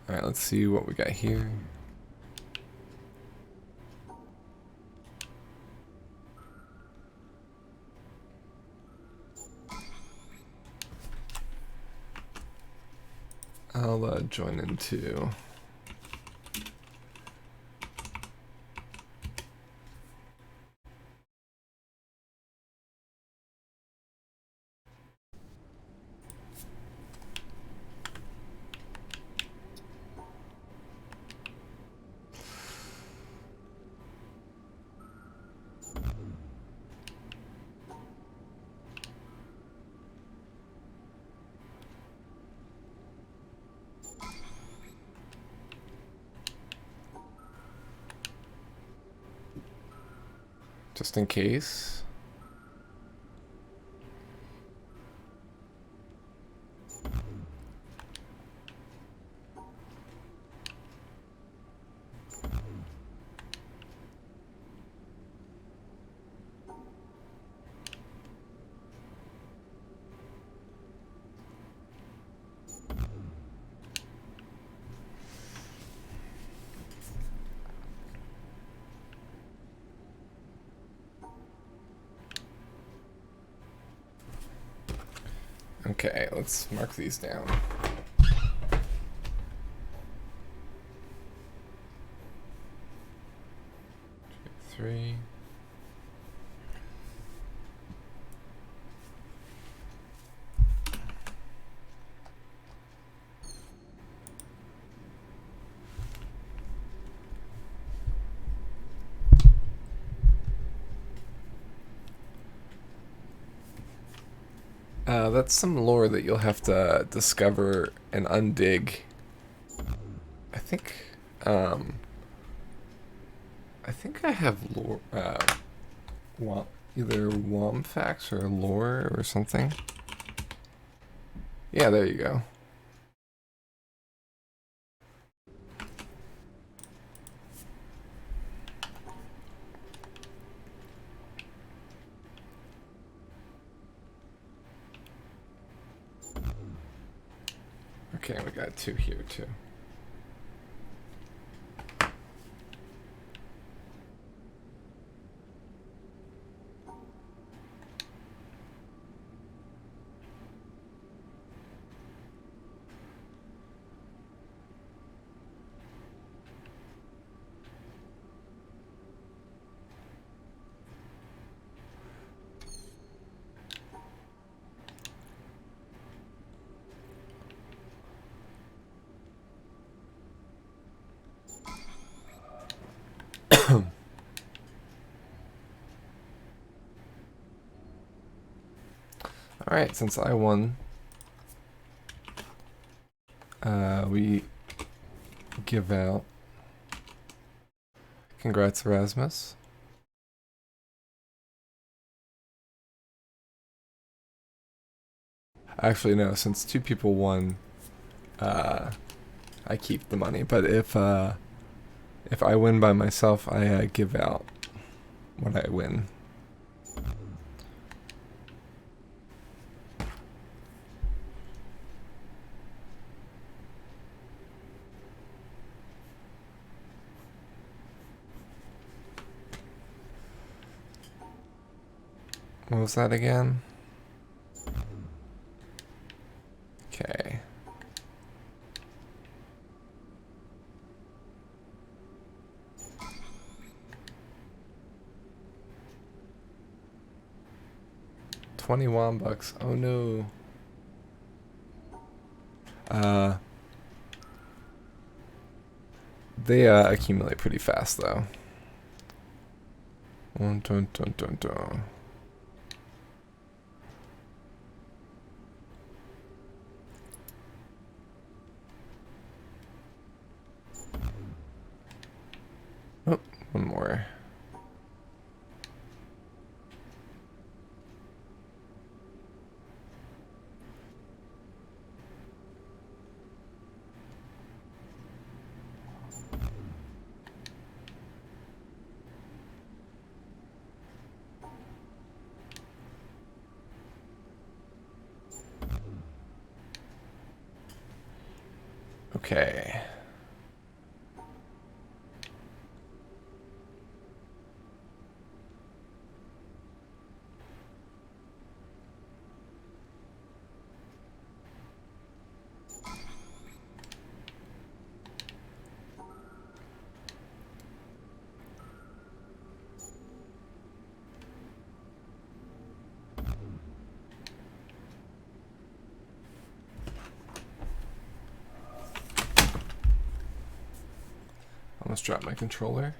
Alright, let's see what we got here. I'll join in too. Just in case. Okay, let's mark these down. 3. That's some lore that you'll have to discover and undig. I think I have lore, either Womfax or lore or something. Yeah, there you go. Okay, we got 2 here too. Alright, since I won, we give out. Congrats, Erasmus. Actually, no, since 2 people won, I keep the money. But if I win by myself, I give out what I win. What was that again? Okay. $21. Oh no. They accumulate pretty fast though. Dun, dun, dun, dun, dun. Oh, one more. Okay. Almost dropped my controller.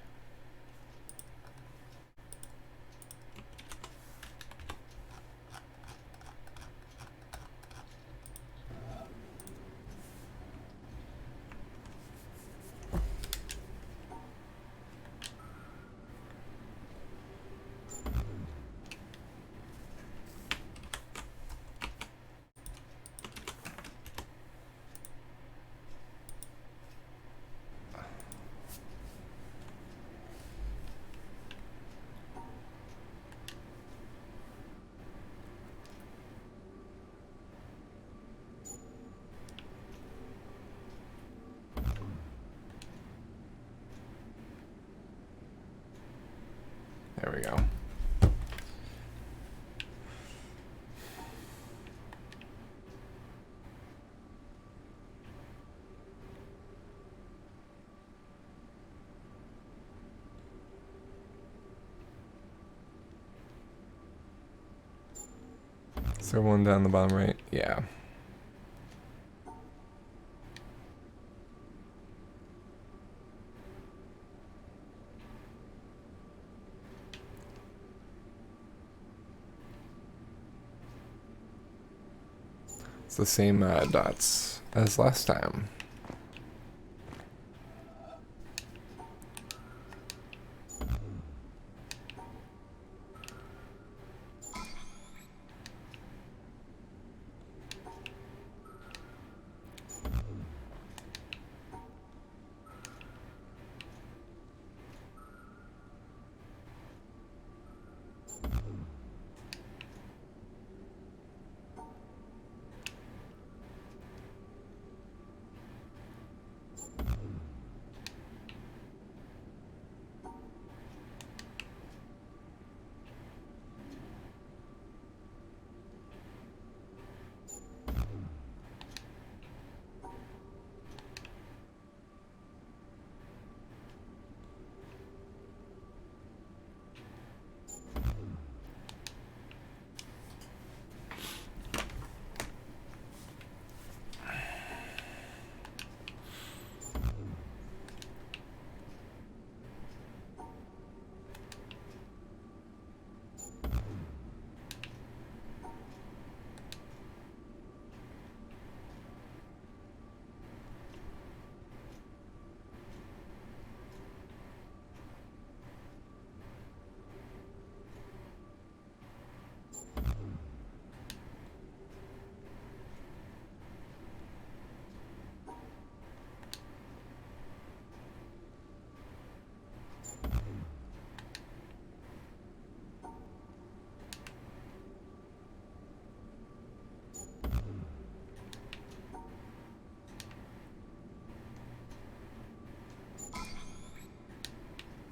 There we go. Is there one down the bottom right? Yeah. It's the same dots as last time.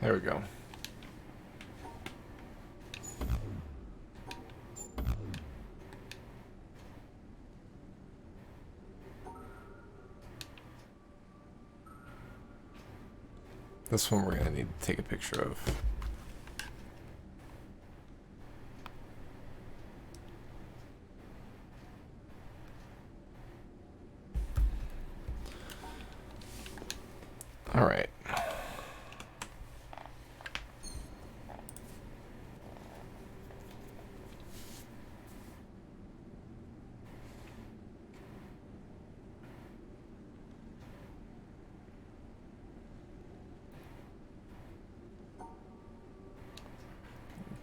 There we go. This one we're gonna need to take a picture of. All right.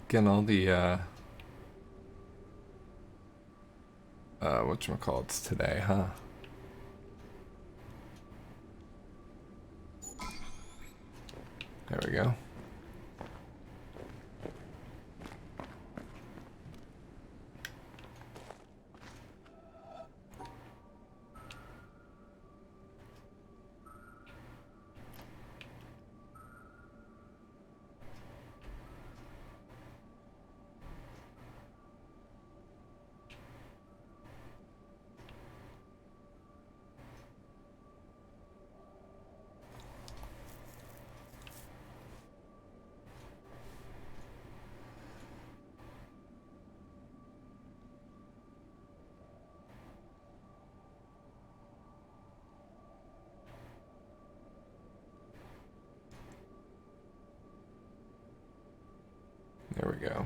Getting all the whatchamacallits today, huh? There we go. There we go.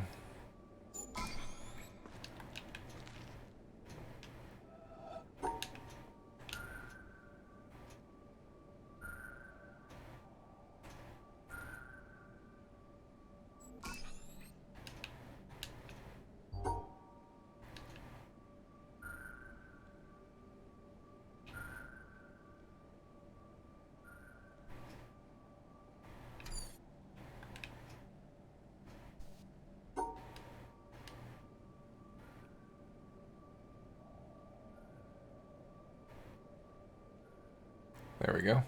There we go.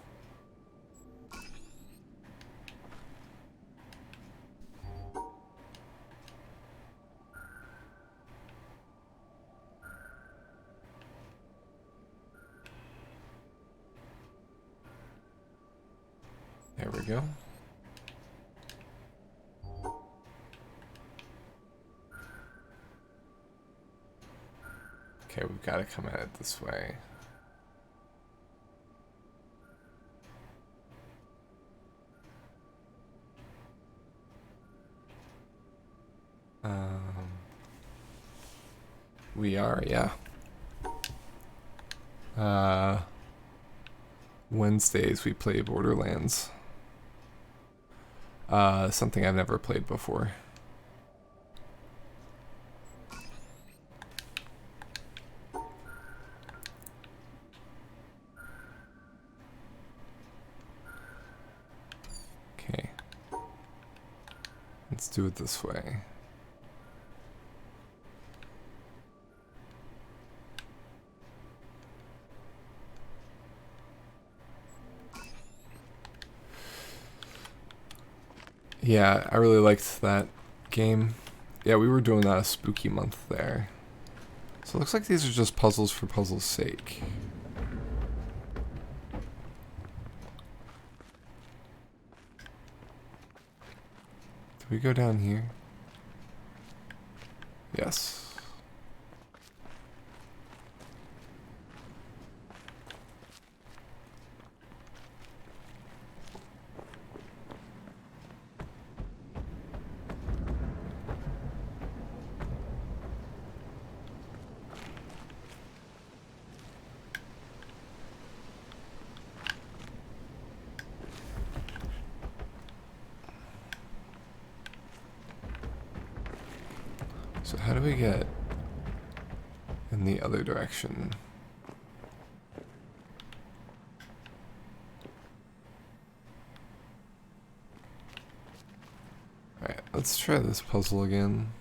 There we go. Okay, we've got to come at it this way. We are, yeah. Wednesdays we play Borderlands. Something I've never played before. Okay. Let's do it this way. Yeah, I really liked that game. Yeah, we were doing that a spooky month there. So it looks like these are just puzzles for puzzles' sake. Do we go down here? Yes. So how do we get in the other direction? Alright, let's try this puzzle again.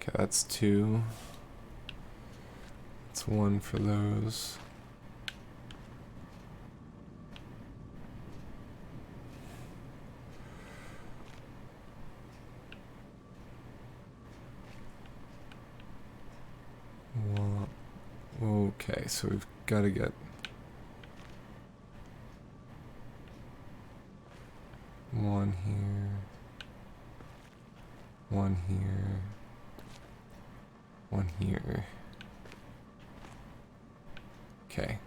Okay, that's 2. That's 1 for those. Okay, so we've got to get 1 here, 1 here, 1 here. Okay.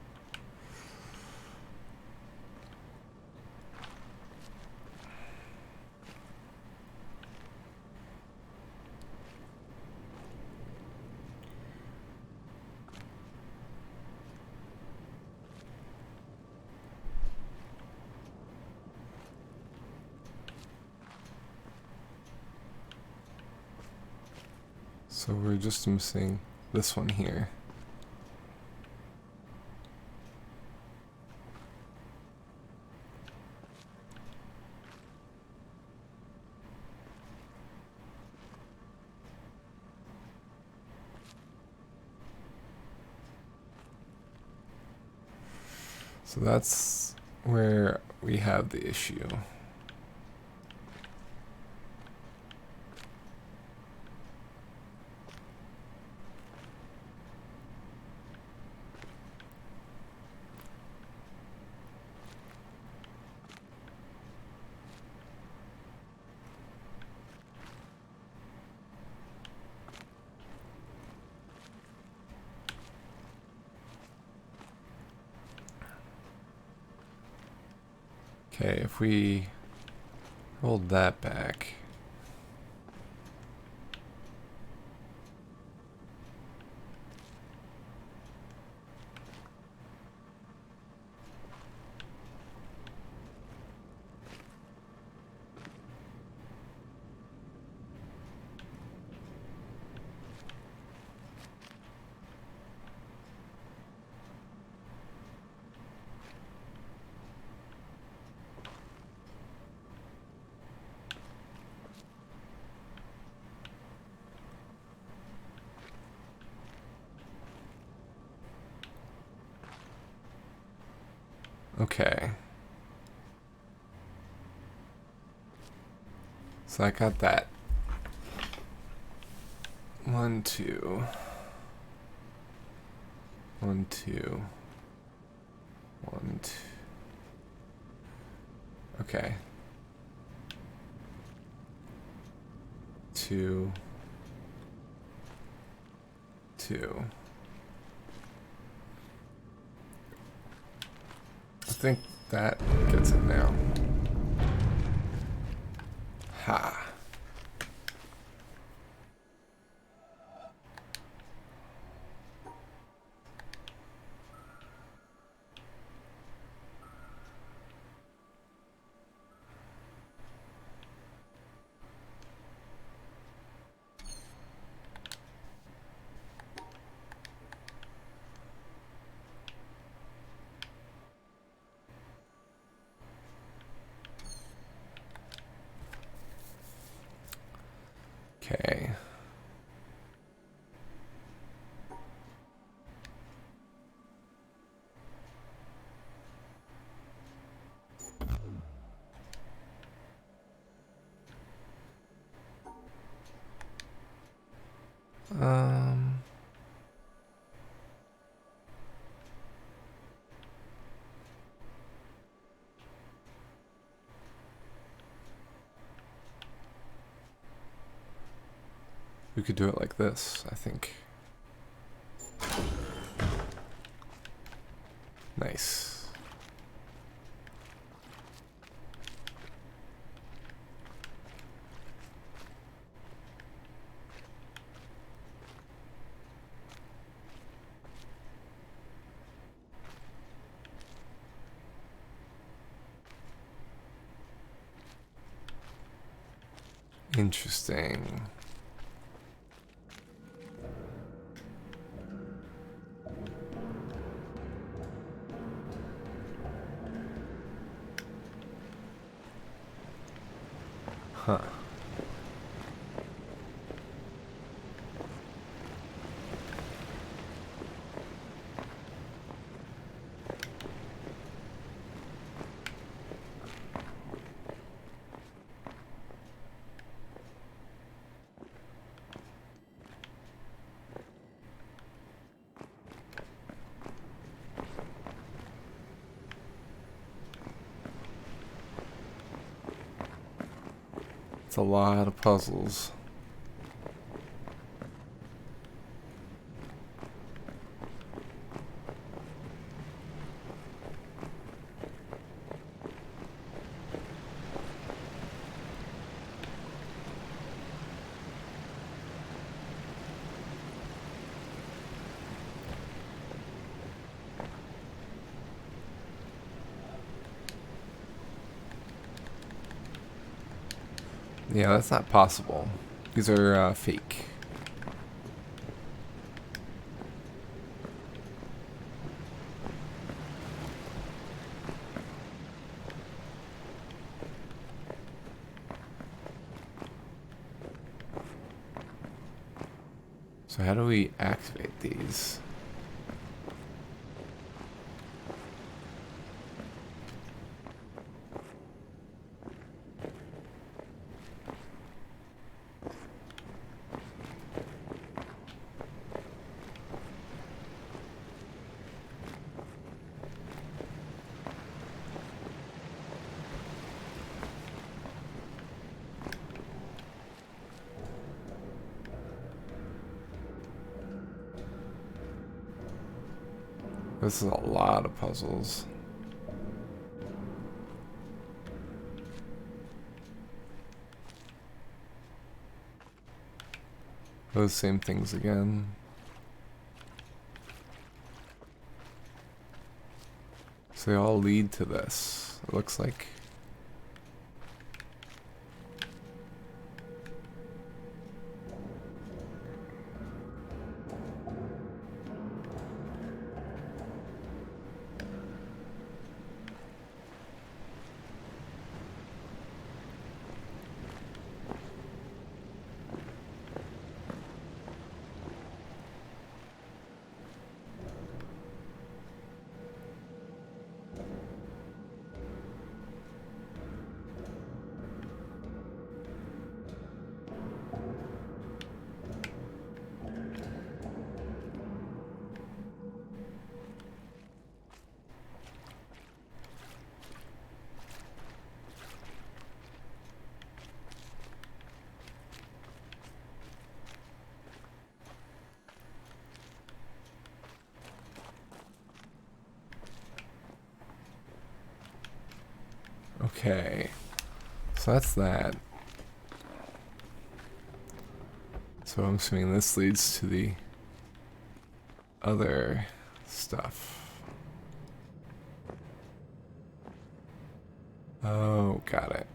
So we're just missing this one here. So that's where we have the issue. Okay, if we Hold that back. Okay. So I got that. 1, 2. 1, 2. 1, 2. Okay. 2. 2. I think that gets it now. Ha. Okay. We could do it like this, I think. Nice. Interesting. Huh. It's a lot of puzzles. Yeah, that's not possible. These are fake. So how do we activate these? This is a lot of puzzles. those same things again. So they all lead to this, it looks like. Okay, so that's that. So I'm assuming this leads to the other stuff. Oh, got it.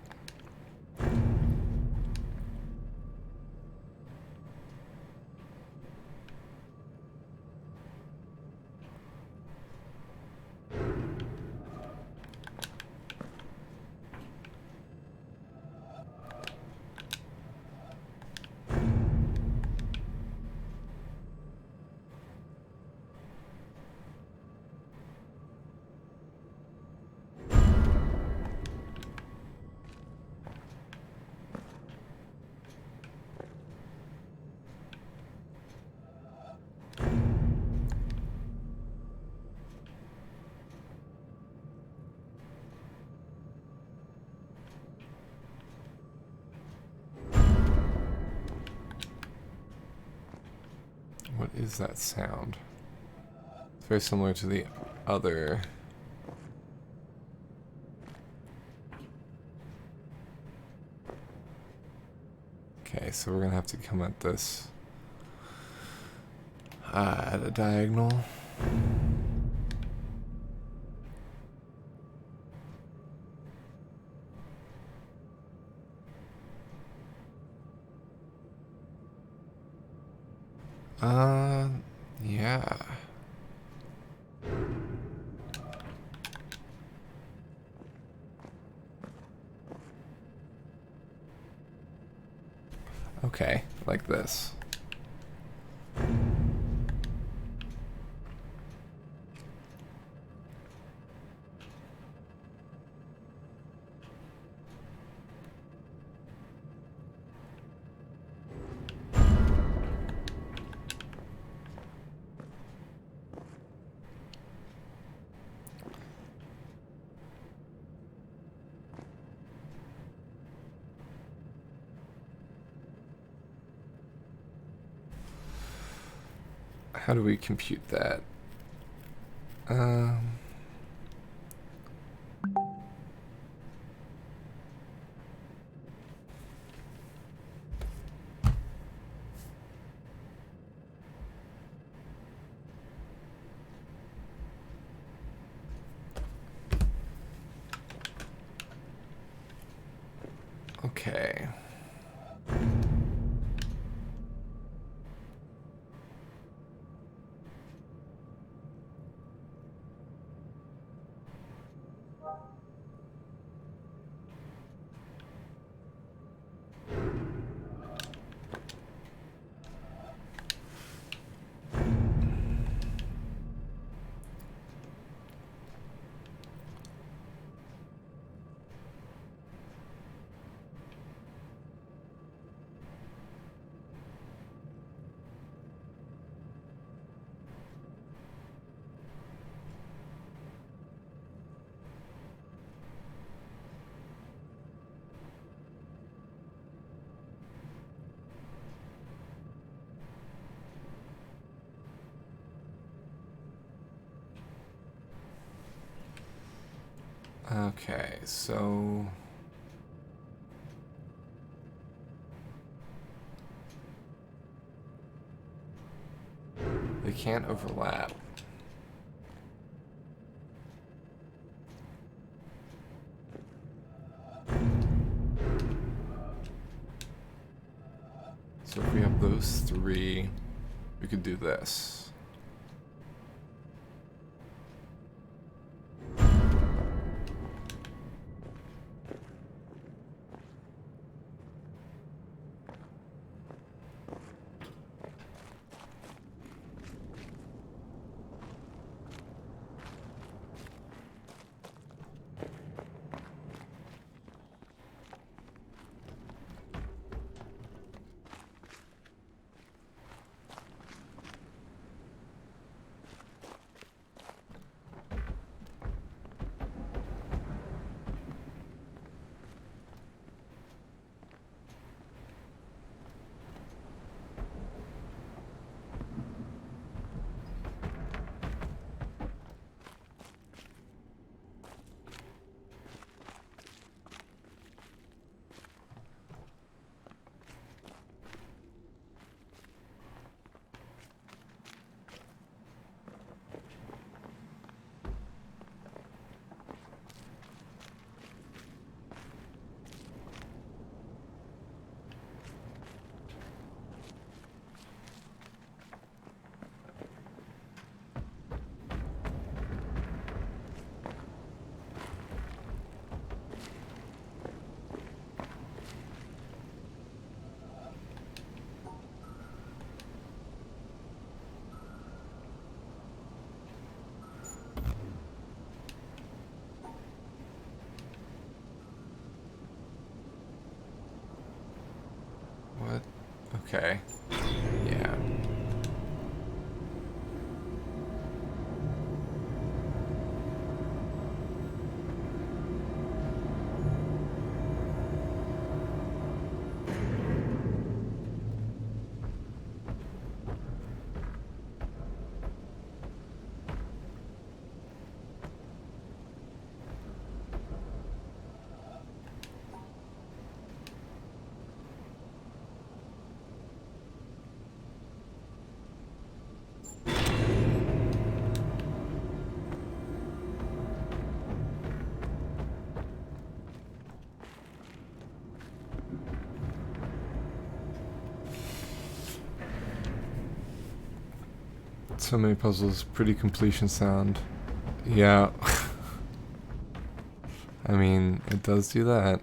What is that sound? It's very similar to the other. Okay, so we're gonna have to come at this at a diagonal. Yeah. Okay, like this. How do we compute that? Okay. Okay, so can't overlap. So if we have those three, we could do this. What? Okay. Yeah. So many puzzles, pretty completion sound. Yeah. I mean, it does do that.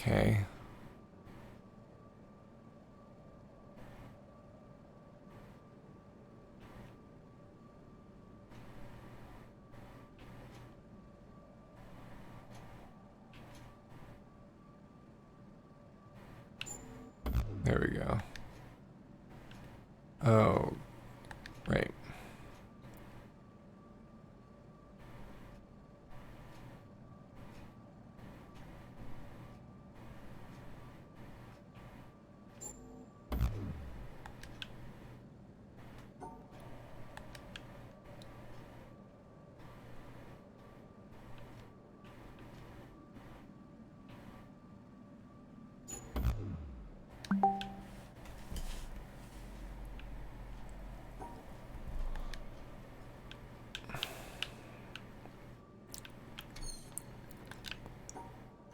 Okay. There we go. Oh, right.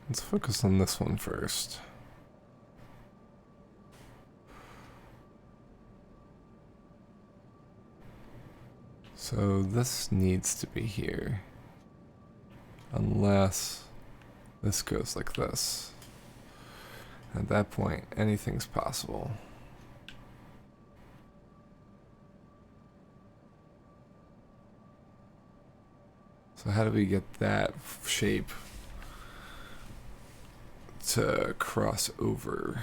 Let's focus on this one first. So this needs to be here. Unless this goes like this. At that point, anything's possible. So how do we get that shape to cross over?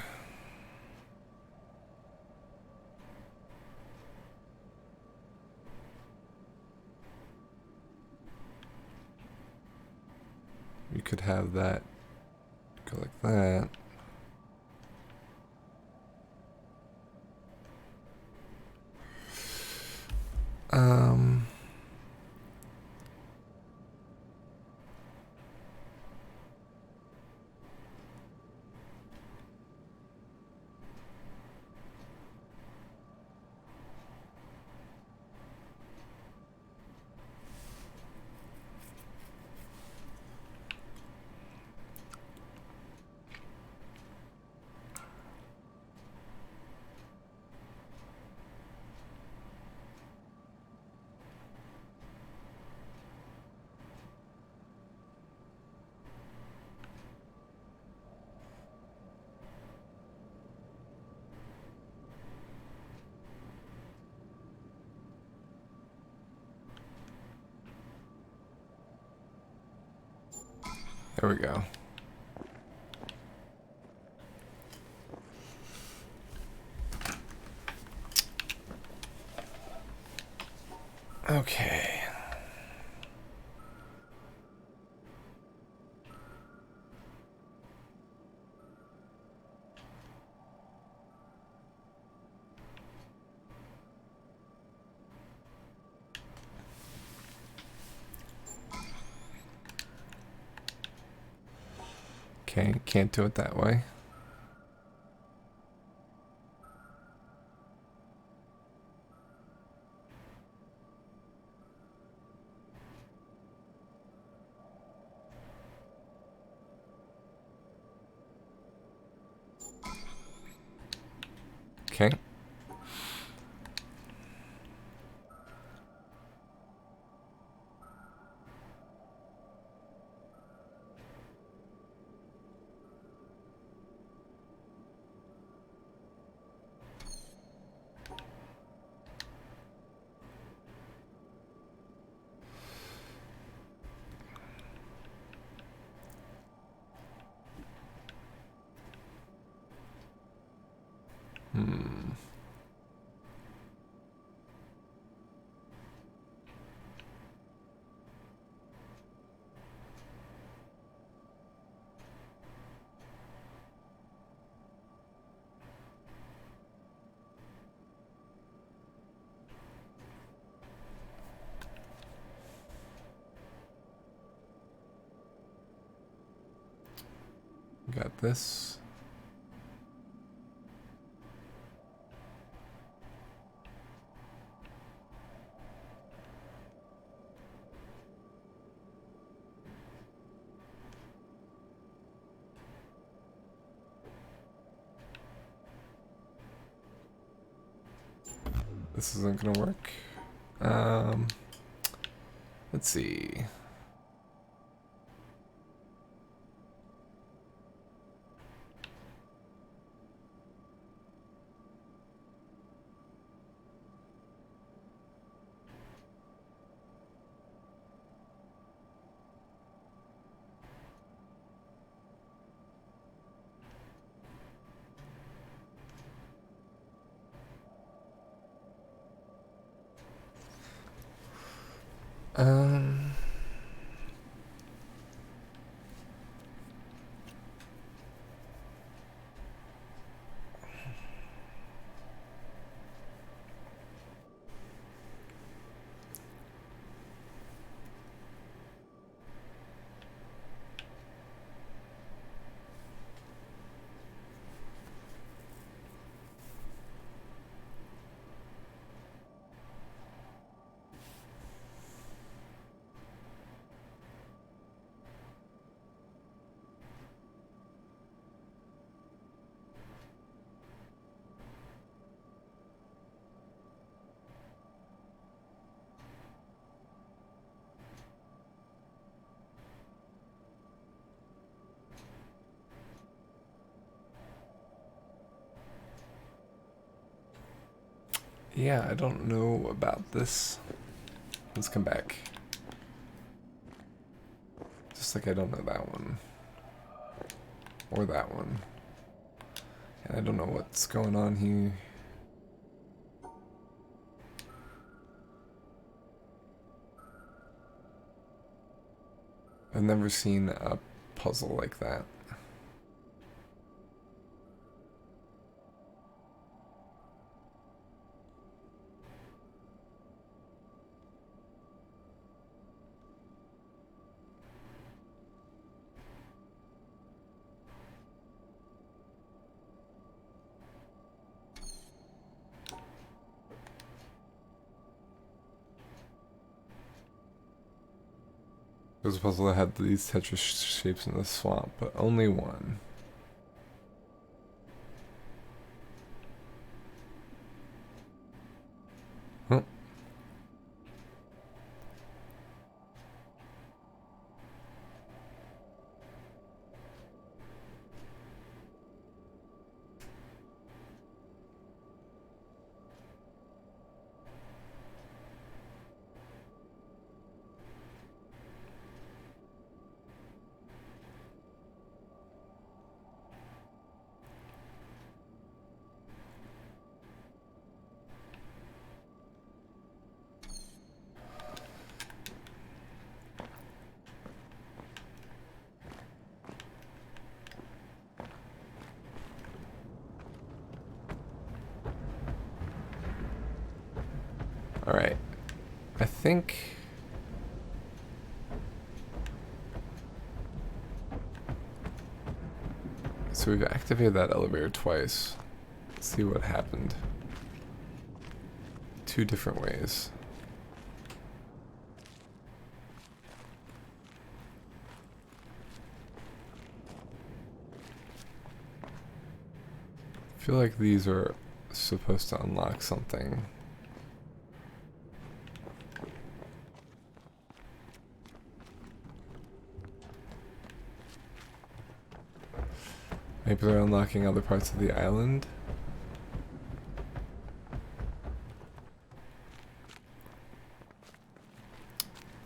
You could have that go like that. There we go. Okay. Okay, can't do it that way. Okay. Got this. This isn't gonna work. Let's see. Yeah, I don't know about this. Let's come back. Just like I don't know that one. Or that one. And I don't know what's going on here. I've never seen a puzzle like that. There was a puzzle that had these Tetris shapes in the swamp, but only one. Huh. Alright. I think... So we've activated that elevator twice. Let's see what happened. 2 different ways. I feel like these are supposed to unlock something. Maybe they're unlocking other parts of the island.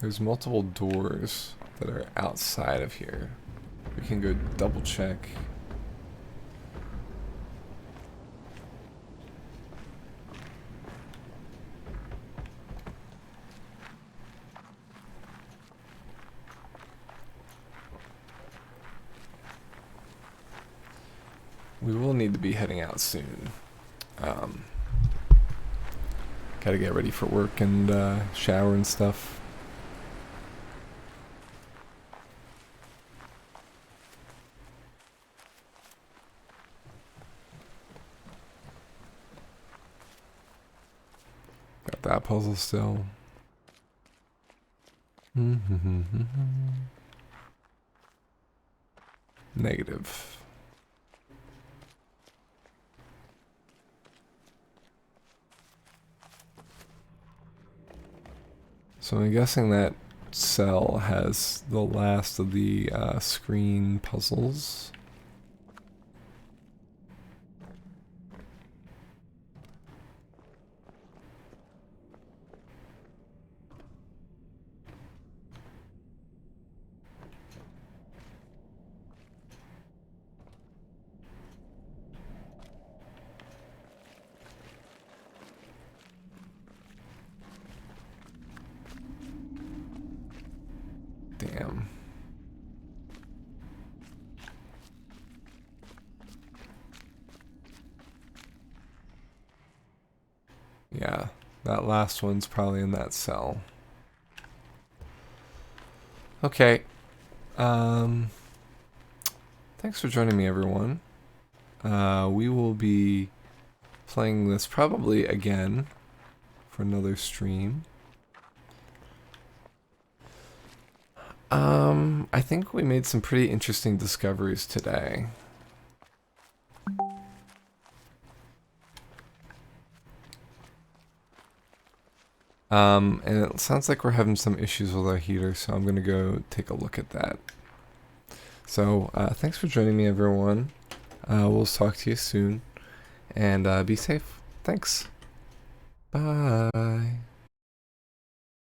There's multiple doors that are outside of here. We can go double check. We will need to be heading out soon. Gotta get ready for work and shower and stuff. Got that puzzle still. Negative. So I'm guessing that cell has the last of the screen puzzles. Damn. Yeah, that last one's probably in that cell. Okay. Thanks for joining me, everyone. We will be playing this probably again for another stream. I think we made some pretty interesting discoveries today. And it sounds like we're having some issues with our heater, so I'm gonna go take a look at that. So, thanks for joining me, everyone. We'll talk to you soon, and be safe. Thanks. Bye.